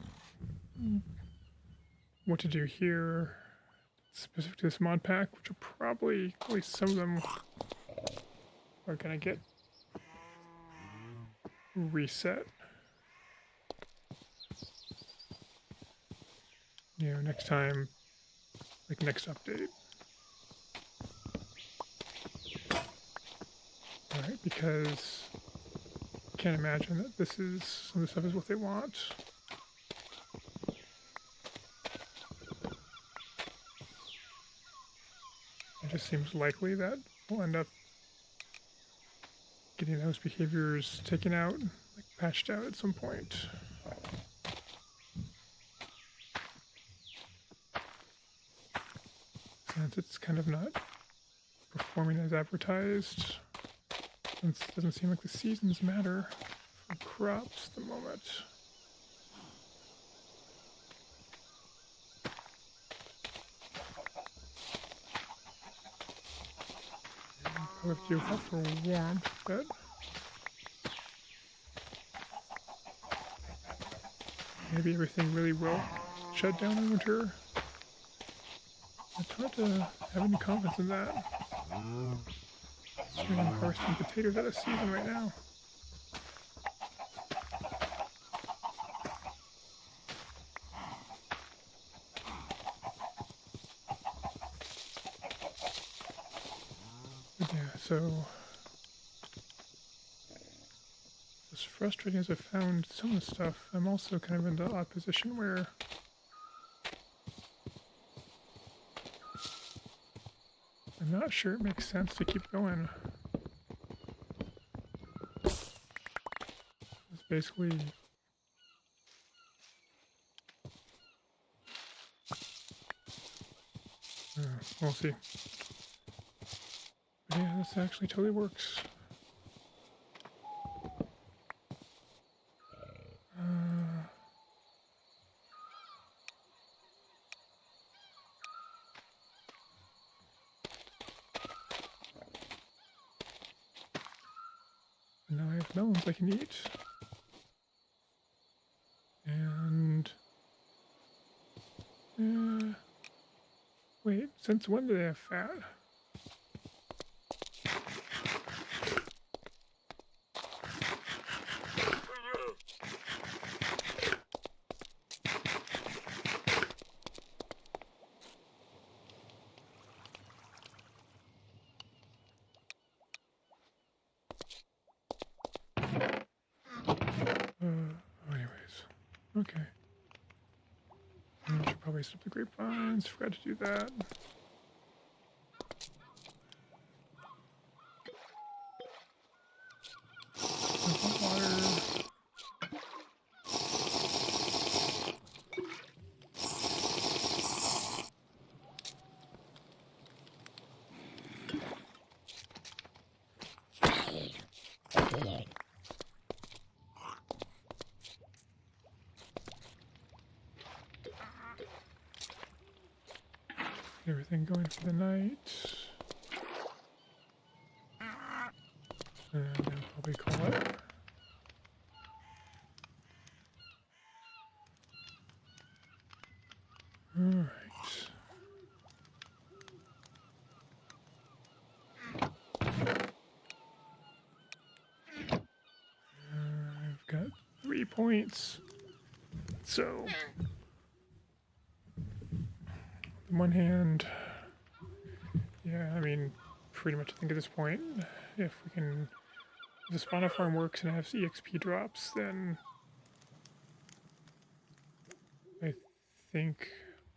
what to do here, specific to this mod pack, which are probably, at least some of them, are gonna get reset. You know, next time, like next update. Alright, because I can't imagine that this is, some of the stuff is what they want. It just seems likely that we'll end up getting those behaviors taken out, like patched out at some point. Since it's kind of not performing as advertised, since it doesn't seem like the seasons matter for crops at the moment. Probably have to deal with that for warmth, but maybe everything really will shut down in winter. It's hard to have any confidence in that. I'm harvesting potatoes out of season right now. But yeah, so as frustrating as I found some of the stuff, I'm also kind of in the odd position where I'm not sure it makes sense to keep going. It's basically... we'll see. But yeah, this actually totally works. And now I have melons I can eat. And... wait, since when do they have fat? Anyways, okay. I should probably set up the grapevines. Forgot to do that. Water. Everything going for the night. And I'll probably call it. Alright. I've got 3 points. So, on one hand, yeah, I mean, pretty much I think at this point, if we can, if the spawner farm works and has EXP drops, then I think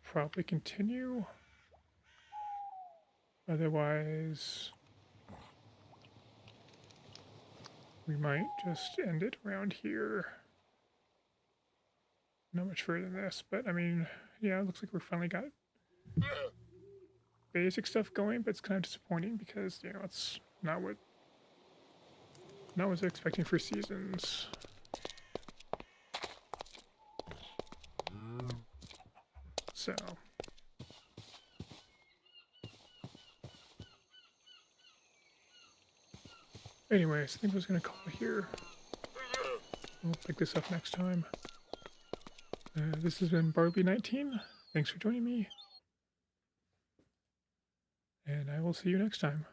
probably continue. Otherwise, we might just end it around here. Not much further than this, but I mean, yeah, it looks like we finally got basic stuff going, but it's kind of disappointing because, you know, it's not what I was expecting for seasons. So anyways, I think I was going to call it here. We'll pick this up next time. This has been Barley19. Thanks for joining me. And I will see you next time.